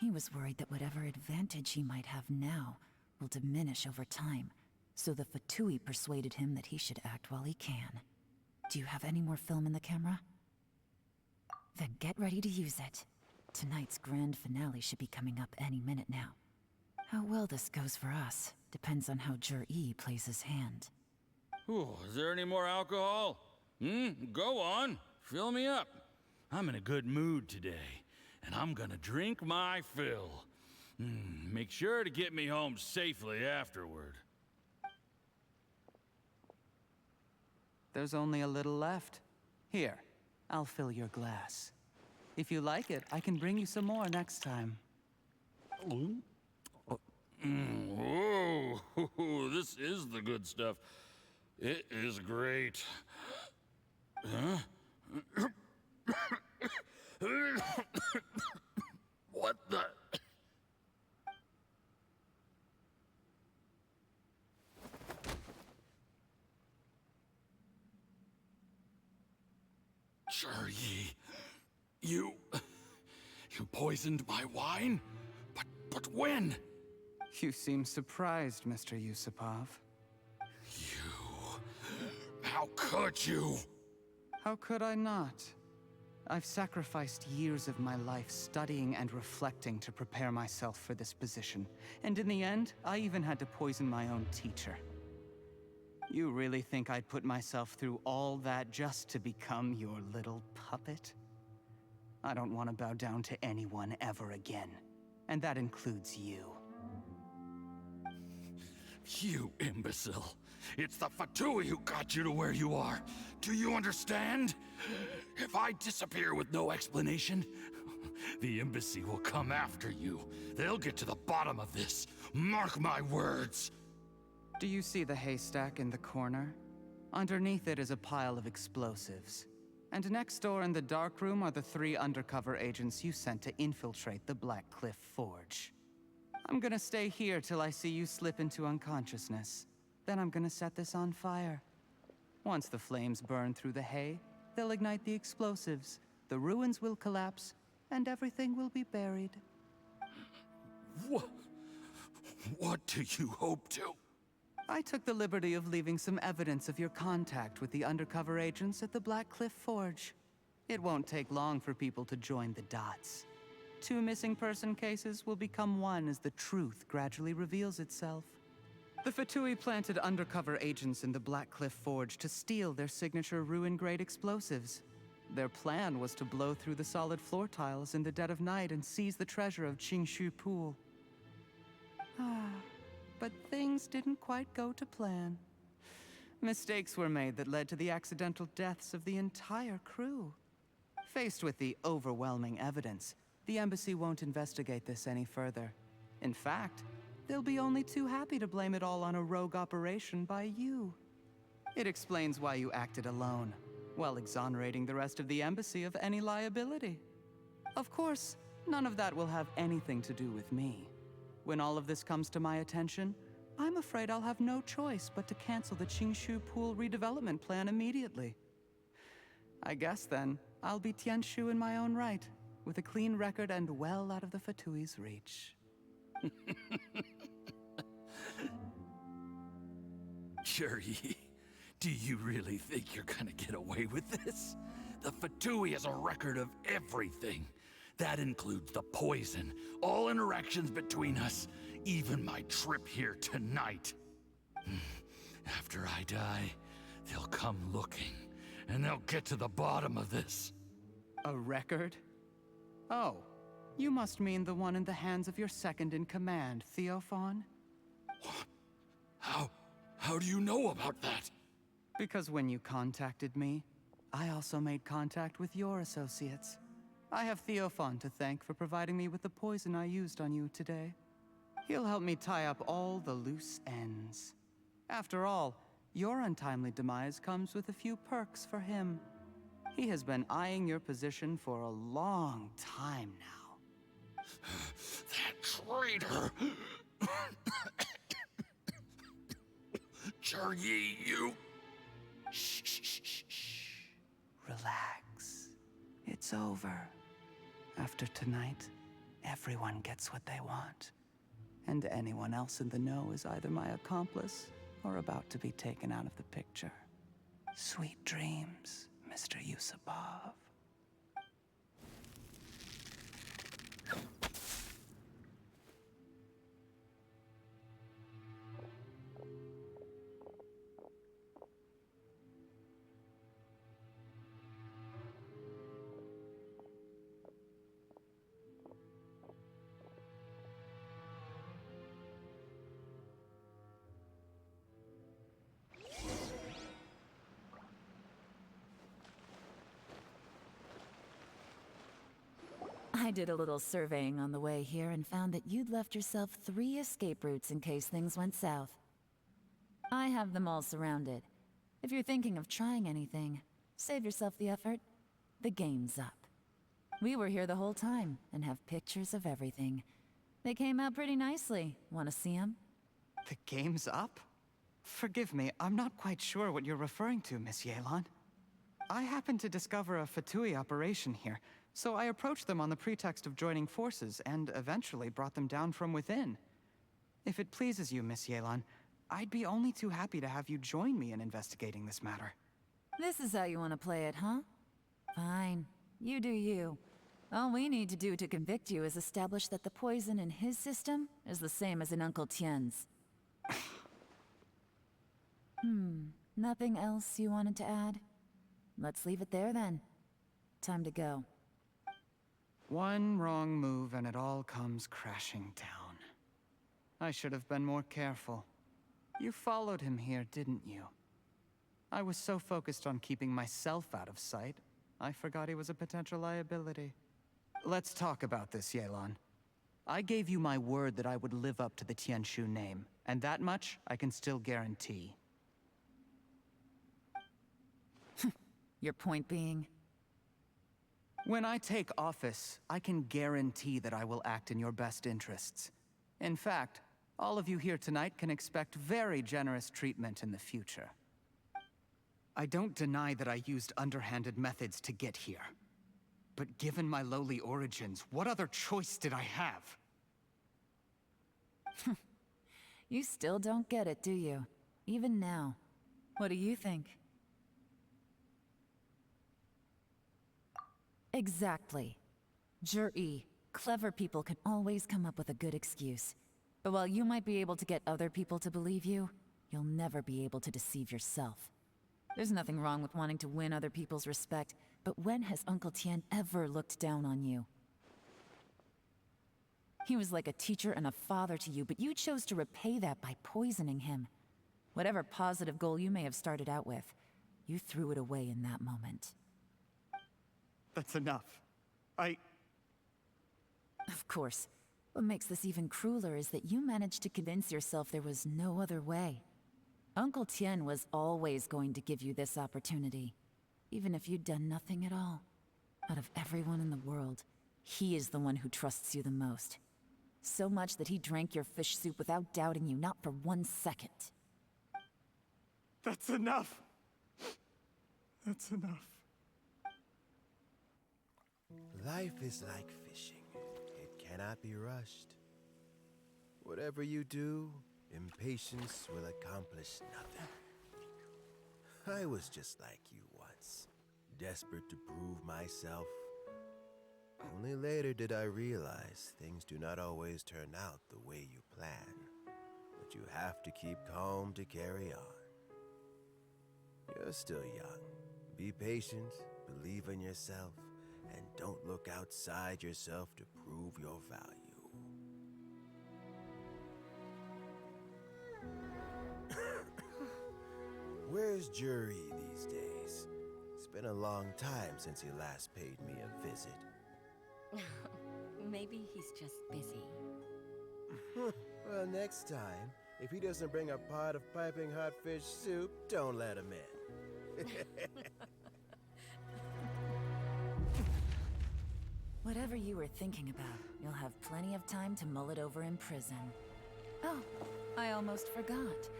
He was worried that whatever advantage he might have now will diminish over time, so the Fatui persuaded him that he should act while he can. Do you have any more film in the camera? Then get ready to use it. Tonight's grand finale should be coming up any minute now. How well this goes for us depends on how Juryi plays his hand. Ooh, is there any more alcohol? Go on. Fill me up. I'm in a good mood today, and I'm gonna drink my fill. Make sure to get me home safely afterward. There's only a little left. Here, I'll fill your glass. If you like it, I can bring you some more next time. Whoa, this is the good stuff. It is great. Huh? What the? Juryi, you poisoned my wine? But when? You seem surprised, Mr. Yusupov. How could you? How could I not? I've sacrificed years of my life studying and reflecting to prepare myself for this position. And in the end, I even had to poison my own teacher. You really think I'd put myself through all that just to become your little puppet? I don't want to bow down to anyone ever again. And that includes you. You imbecile. It's the Fatui who got you to where you are. Do you understand? If I disappear with no explanation, the embassy will come after you. They'll get to the bottom of this. Mark my words. Do you see the haystack in the corner? Underneath it is a pile of explosives. And next door in the dark room are the 3 undercover agents you sent to infiltrate the Black Cliff Forge. I'm gonna stay here till I see you slip into unconsciousness. Then I'm gonna set this on fire. Once the flames burn through the hay, they'll ignite the explosives, the ruins will collapse, and everything will be buried. What do you hope to? I took the liberty of leaving some evidence of your contact with the undercover agents at the Black Cliff Forge. It won't take long for people to join the dots. 2 missing person cases will become one as the truth gradually reveals itself. The Fatui planted undercover agents in the Black Cliff Forge to steal their signature ruin-grade explosives. Their plan was to blow through the solid floor tiles in the dead of night and seize the treasure of Qingshu Pool. But things didn't quite go to plan. Mistakes were made that led to the accidental deaths of the entire crew. Faced with the overwhelming evidence, the embassy won't investigate this any further. In fact, they'll be only too happy to blame it all on a rogue operation by you. It explains why you acted alone, while exonerating the rest of the embassy of any liability. Of course, none of that will have anything to do with me. When all of this comes to my attention, I'm afraid I'll have no choice but to cancel the Qingshu Pool redevelopment plan immediately. I guess then, I'll be Tianshu in my own right, with a clean record and well out of the Fatui's reach. Juri, do you really think you're gonna get away with this? The Fatui has a record of everything. That includes the poison, all interactions between us, even my trip here tonight. After I die, they'll come looking, and they'll get to the bottom of this. A record? Oh, you must mean the one in the hands of your second-in-command, Theophon? What? How do you know about that? Because when you contacted me, I also made contact with your associates. I have Theophon to thank for providing me with the poison I used on you today. He'll help me tie up all the loose ends. After all, your untimely demise comes with a few perks for him. He has been eyeing your position for a long time now. That traitor! Juri, you... Shh. Relax. It's over. After tonight, everyone gets what they want. And anyone else in the know is either my accomplice or about to be taken out of the picture. Sweet dreams, Mr. Yusupov. I did a little surveying on the way here and found that you'd left yourself 3 escape routes in case things went south. I have them all surrounded. If you're thinking of trying anything, save yourself the effort. The game's up. We were here the whole time and have pictures of everything. They came out pretty nicely. Want to see them? The game's up? Forgive me, I'm not quite sure what you're referring to, Miss Yelan. I happened to discover a Fatui operation here, so I approached them on the pretext of joining forces and eventually brought them down from within. If it pleases you, Miss Yelan, I'd be only too happy to have you join me in investigating this matter. This is how you want to play it, huh? Fine. You do you. All we need to do to convict you is establish that the poison in his system is the same as in Uncle Tien's. Nothing else you wanted to add? Let's leave it there then. Time to go. One wrong move and it all comes crashing down. I should have been more careful. You followed him here, didn't you? I was so focused on keeping myself out of sight, I forgot he was a potential liability. Let's talk about this, Yelan. I gave you my word that I would live up to the Tianshu name, and that much I can still guarantee. Your point being? When I take office, I can guarantee that I will act in your best interests. In fact, all of you here tonight can expect very generous treatment in the future. I don't deny that I used underhanded methods to get here. But given my lowly origins, what other choice did I have? You still don't get it, do you? Even now. What do you think? Exactly. Jur-E, clever people can always come up with a good excuse. But while you might be able to get other people to believe you, you'll never be able to deceive yourself. There's nothing wrong with wanting to win other people's respect, but when has Uncle Tian ever looked down on you? He was like a teacher and a father to you, but you chose to repay that by poisoning him. Whatever positive goal you may have started out with, you threw it away in that moment. That's enough. Of course. What makes this even crueler is that you managed to convince yourself there was no other way. Uncle Tian was always going to give you this opportunity, even if you'd done nothing at all. Out of everyone in the world, he is the one who trusts you the most. So much that he drank your fish soup without doubting you, not for 1 second. That's enough! That's enough. Life is like fishing. It cannot be rushed. Whatever you do, impatience will accomplish nothing. I was just like you once, desperate to prove myself. Only later did I realize things do not always turn out the way you plan, but you have to keep calm to carry on. You're still young. Be patient, believe in yourself, and don't look outside yourself to prove your value. Where's Jur-E these days? It's been a long time since he last paid me a visit. Maybe he's just busy. Well, next time, if he doesn't bring a pot of piping hot fish soup, don't let him in. Whatever you were thinking about, you'll have plenty of time to mull it over in prison. Oh, I almost forgot.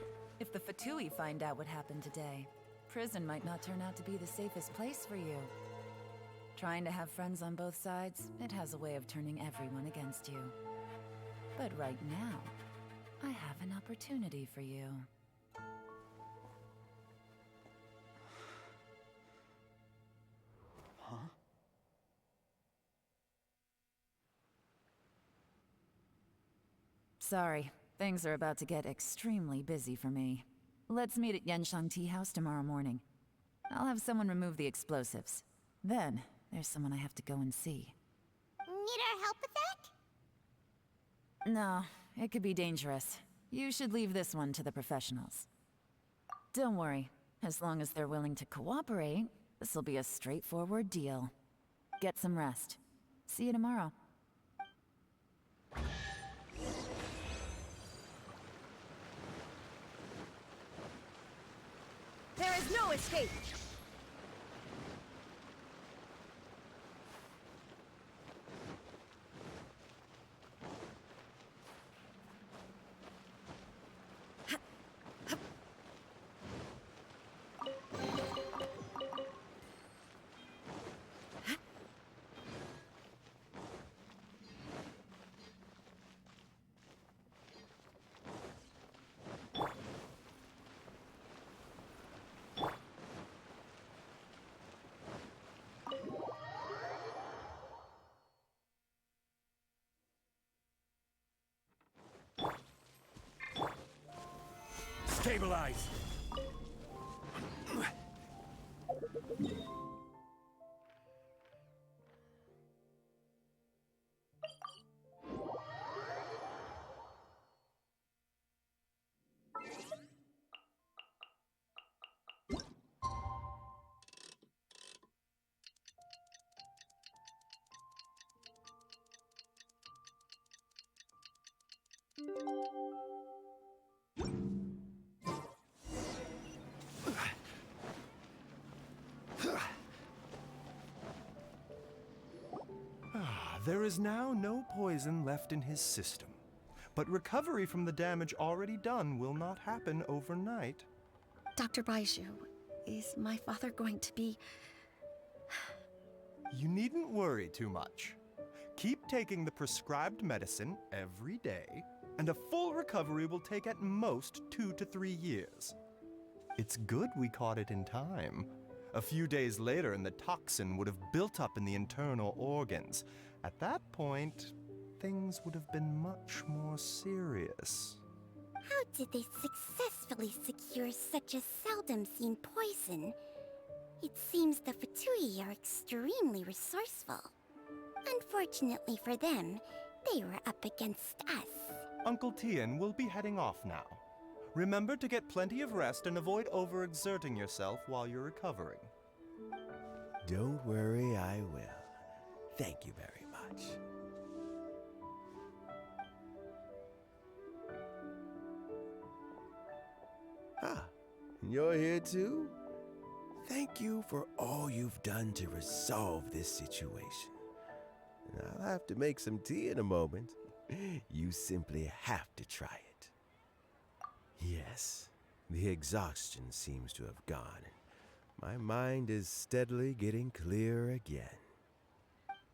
If the Fatui find out what happened today, prison might not turn out to be the safest place for you. Trying to have friends on both sides, it has a way of turning everyone against you. But right now, I have an opportunity for you. Huh? Sorry, things are about to get extremely busy for me. Let's meet at Yenshang Tea House tomorrow morning. I'll have someone remove the explosives. Then, there's someone I have to go and see. Need our help with that? No, it could be dangerous. You should leave this one to the professionals. Don't worry, as long as they're willing to cooperate, this'll be a straightforward deal. Get some rest. See you tomorrow. There is no escape! Stabilize! There is now no poison left in his system. But recovery from the damage already done will not happen overnight. Dr. Baiju, is my father going to be... You needn't worry too much. Keep taking the prescribed medicine every day, and a full recovery will take at most 2 to 3 years. It's good we caught it in time. A few days later, and the toxin would have built up in the internal organs. At that point, things would have been much more serious. How did they successfully secure such a seldom-seen poison? It seems the Fatui are extremely resourceful. Unfortunately for them, they were up against us. Uncle Tian will be heading off now. Remember to get plenty of rest and avoid overexerting yourself while you're recovering. Don't worry, I will. Thank you very much. Ah, you're here too? Thank you for all you've done to resolve this situation. And I'll have to make some tea in a moment. You simply have to try it. Yes, the exhaustion seems to have gone. My mind is steadily getting clearer again.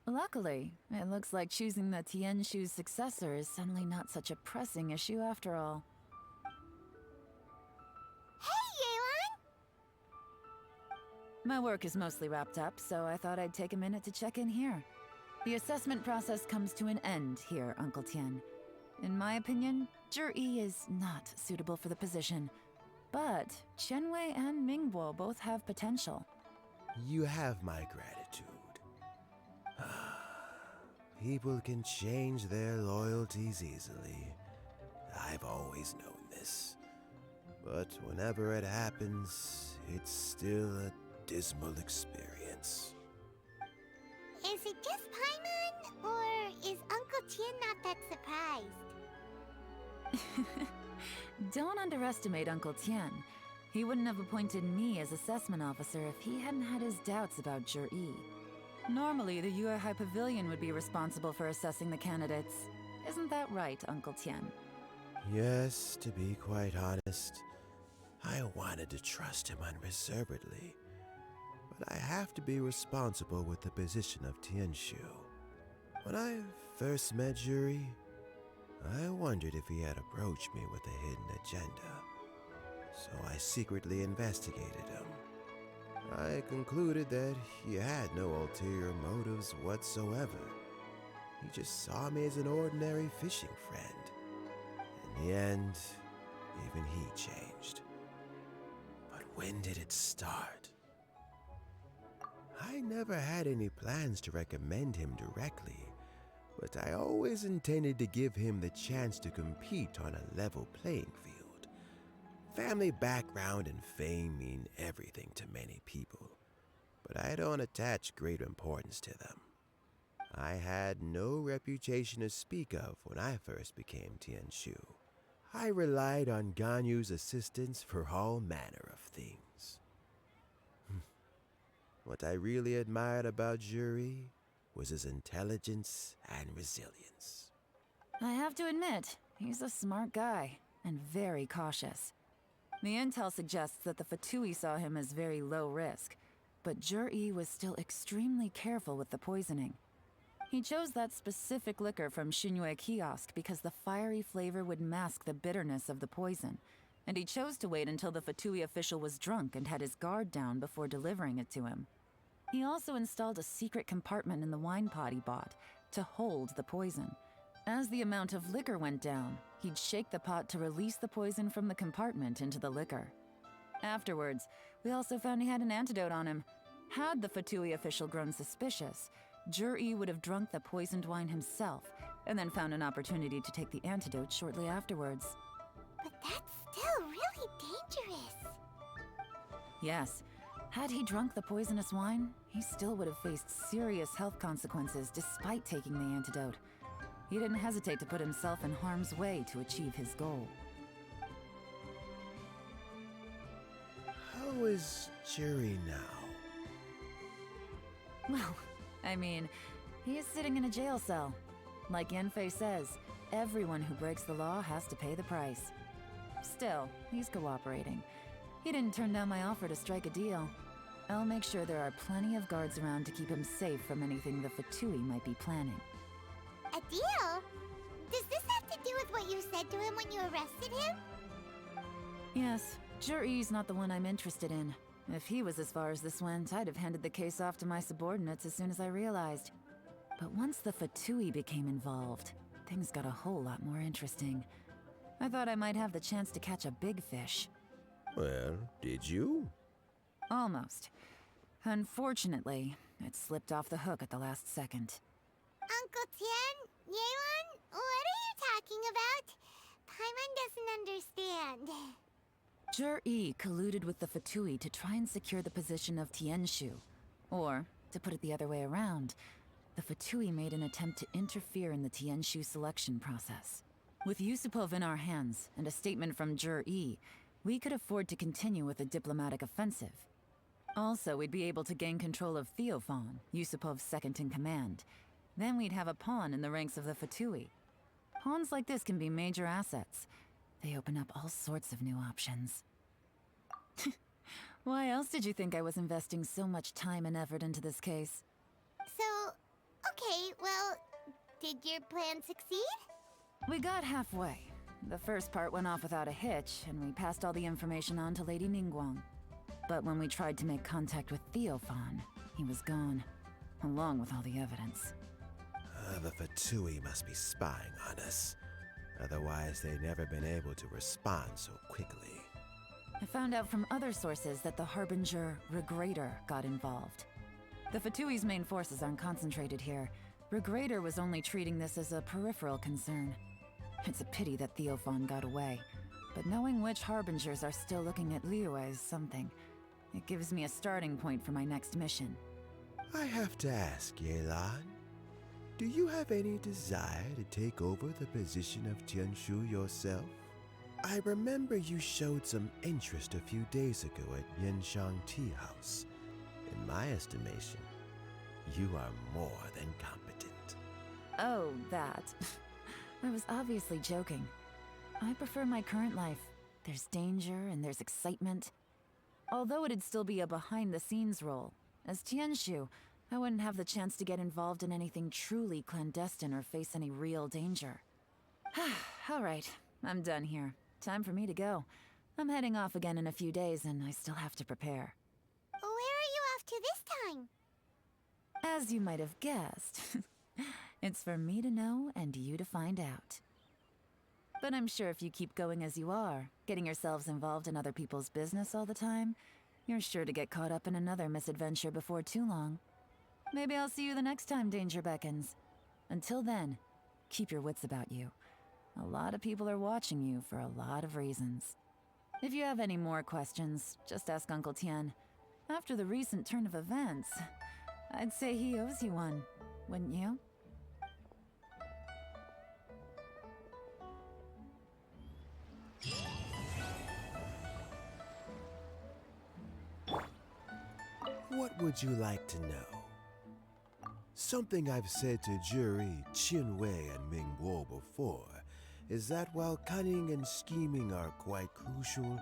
Luckily, it looks like choosing the Tianshu's successor is suddenly not such a pressing issue after all. My work is mostly wrapped up, so I thought I'd take a minute to check in here. The assessment process comes to an end here, Uncle Tian. In my opinion, Zhi is not suitable for the position. But Qianwei and Mingbo both have potential. You have my gratitude. People can change their loyalties easily. I've always known this. But whenever it happens, it's still a dismal experience. Is it just Paimon, or is Uncle Tian not that surprised? Don't underestimate Uncle Tian. He wouldn't have appointed me as assessment officer if he hadn't had his doubts about Zhi. Normally, the Yuehai Pavilion would be responsible for assessing the candidates. Isn't that right, Uncle Tian? Yes, to be quite honest, I wanted to trust him unreservedly. But I have to be responsible with the position of Tianshu. When I first met Zhi, I wondered if he had approached me with a hidden agenda. So I secretly investigated him. I concluded that he had no ulterior motives whatsoever. He just saw me as an ordinary fishing friend. In the end, even he changed. But when did it start? I never had any plans to recommend him directly, but I always intended to give him the chance to compete on a level playing field. Family background and fame mean everything to many people, but I don't attach great importance to them. I had no reputation to speak of when I first became Tianshu. I relied on Ganyu's assistance for all manner of things. What I really admired about Zhi was his intelligence and resilience. I have to admit, he's a smart guy, and very cautious. The intel suggests that the Fatui saw him as very low risk, but Zhi was still extremely careful with the poisoning. He chose that specific liquor from Xinyue Kiosk because the fiery flavor would mask the bitterness of the poison, and he chose to wait until the Fatui official was drunk and had his guard down before delivering it to him. He also installed a secret compartment in the wine pot he bought to hold the poison. As the amount of liquor went down, he'd shake the pot to release the poison from the compartment into the liquor. Afterwards, we also found he had an antidote on him. Had the Fatui official grown suspicious, Zhi would have drunk the poisoned wine himself, and then found an opportunity to take the antidote shortly afterwards. But that's still really dangerous. Yes. Had he drunk the poisonous wine, he still would have faced serious health consequences despite taking the antidote. He didn't hesitate to put himself in harm's way to achieve his goal. How is Zhi now? Well, I mean, he is sitting in a jail cell. Like Yanfei says, everyone who breaks the law has to pay the price. Still, he's cooperating. He didn't turn down my offer to strike a deal. I'll make sure there are plenty of guards around to keep him safe from anything the Fatui might be planning. A deal? Does this have to do with what you said to him when you arrested him? Yes, Juri's not the one I'm interested in. If he was as far as this went, I'd have handed the case off to my subordinates as soon as I realized. But once the Fatui became involved, things got a whole lot more interesting. I thought I might have the chance to catch a big fish. Well, did you? Almost. Unfortunately, it slipped off the hook at the last second. Uncle Tian? Yelan? What are you talking about? Paimon doesn't understand. Jur-E colluded with the Fatui to try and secure the position of Tianshu. Or, to put it the other way around, the Fatui made an attempt to interfere in the Tianshu selection process. With Yusupov in our hands, and a statement from Jur-E, we could afford to continue with a diplomatic offensive. Also, we'd be able to gain control of Theophan, Yusupov's second-in-command. Then we'd have a pawn in the ranks of the Fatui. Pawns like this can be major assets. They open up all sorts of new options. Why else did you think I was investing so much time and effort into this case? So, okay, well, did your plan succeed? We got halfway. The first part went off without a hitch, and we passed all the information on to Lady Ningguang. But when we tried to make contact with Theophan, he was gone, along with all the evidence. The Fatui must be spying on us. Otherwise, they'd never been able to respond so quickly. I found out from other sources that the Harbinger, Regrator, got involved. The Fatui's main forces aren't concentrated here. Regrator was only treating this as a peripheral concern. It's a pity that Theophan got away, but knowing which Harbingers are still looking at Liyue is something. It gives me a starting point for my next mission. I have to ask, Yelan, do you have any desire to take over the position of Tianshu yourself? I remember you showed some interest a few days ago at Yanshang Tea House. In my estimation, you are more than competent. Oh, that. I was obviously joking. I prefer my current life. There's danger and there's excitement. Although it'd still be a behind-the-scenes role, as Tianshu, I wouldn't have the chance to get involved in anything truly clandestine or face any real danger. All right, I'm done here. Time for me to go. I'm heading off again in a few days, and I still have to prepare. Where are you off to this time? As you might have guessed, it's for me to know and you to find out. But I'm sure if you keep going as you are, getting yourselves involved in other people's business all the time, you're sure to get caught up in another misadventure before too long. Maybe I'll see you the next time danger beckons. Until then, keep your wits about you. A lot of people are watching you for a lot of reasons. If you have any more questions, just ask Uncle Tian. After the recent turn of events, I'd say he owes you one, wouldn't you? What would you like to know? Something I've said to Juri, Qinwei, and Mingguo before is that while cunning and scheming are quite crucial,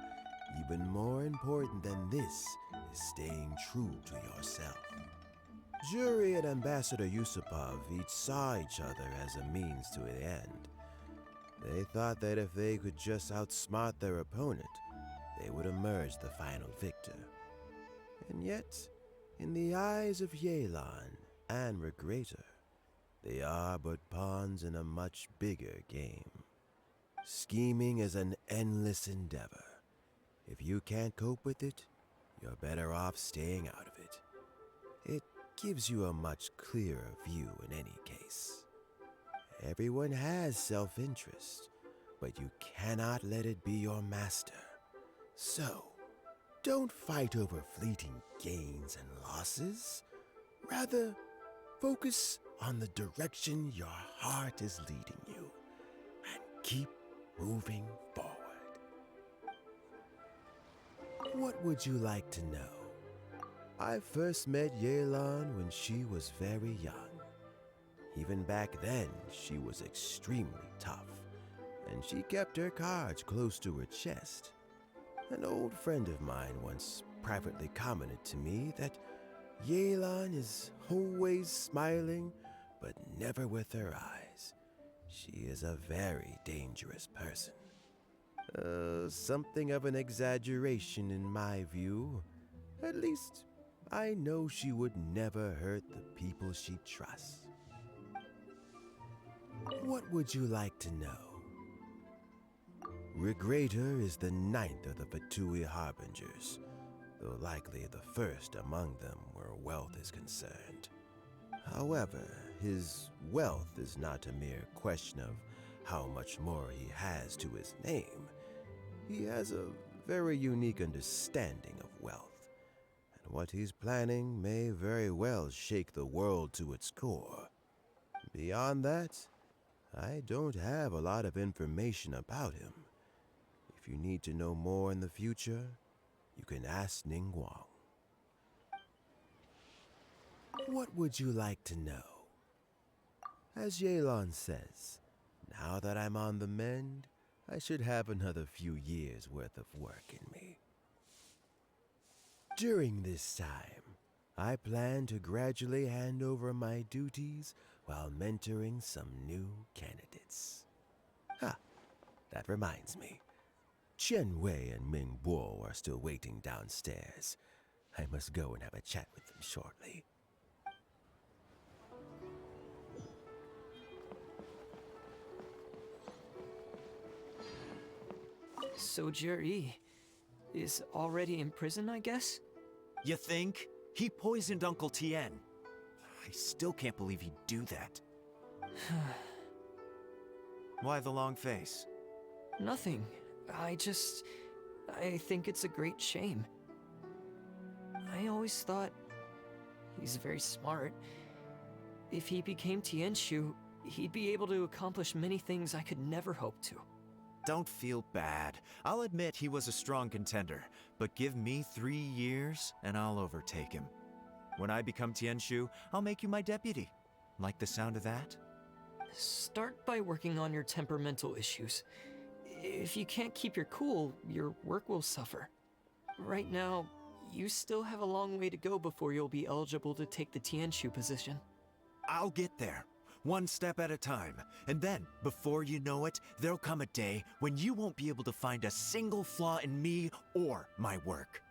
even more important than this is staying true to yourself. Juri and Ambassador Yusupov each saw each other as a means to an end. They thought that if they could just outsmart their opponent, they would emerge the final victor. And yet, in the eyes of Yelan and Regrator, they are but pawns in a much bigger game. Scheming is an endless endeavor. If you can't cope with it, you're better off staying out of it. It gives you a much clearer view in any case. Everyone has self-interest, but you cannot let it be your master. So, don't fight over fleeting gains and losses. Rather, focus on the direction your heart is leading you, and keep moving forward. What would you like to know? I first met Yelan when she was very young. Even back then, she was extremely tough, and she kept her cards close to her chest. An old friend of mine once privately commented to me that Yelan is always smiling, but never with her eyes. She is a very dangerous person. Something of an exaggeration in my view. At least, I know she would never hurt the people she trusts. What would you like to know? Regrator is the ninth of the Fatui Harbingers, though likely the first among them where wealth is concerned. However, his wealth is not a mere question of how much more he has to his name. He has a very unique understanding of wealth, and what he's planning may very well shake the world to its core. Beyond that, I don't have a lot of information about him. If you need to know more in the future, you can ask Ning Guang. What would you like to know? As Yelan says, now that I'm on the mend, I should have another few years' worth of work in me. During this time, I plan to gradually hand over my duties while mentoring some new candidates. That reminds me. Chen Wei and Ming Bo are still waiting downstairs. I must go and have a chat with them shortly. So Jerry is already in prison, I guess? You think? He poisoned Uncle Tien. I still can't believe he'd do that. Why the long face? Nothing. I think it's a great shame. I always thought he's very smart. If he became Tianshu, he'd be able to accomplish many things I could never hope to. Don't feel bad. I'll admit he was a strong contender, but give me 3 years and I'll overtake him. When I become Tianshu, I'll make you my deputy. Like the sound of that? Start by working on your temperamental issues. If you can't keep your cool, your work will suffer. Right now, you still have a long way to go before you'll be eligible to take the Tianshu position. I'll get there, one step at a time. And then, before you know it, there'll come a day when you won't be able to find a single flaw in me or my work.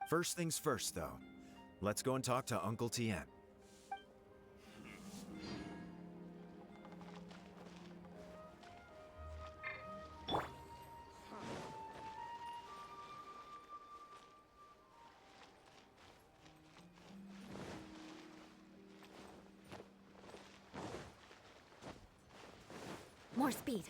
First things first, though. Let's go and talk to Uncle Tien. More speed.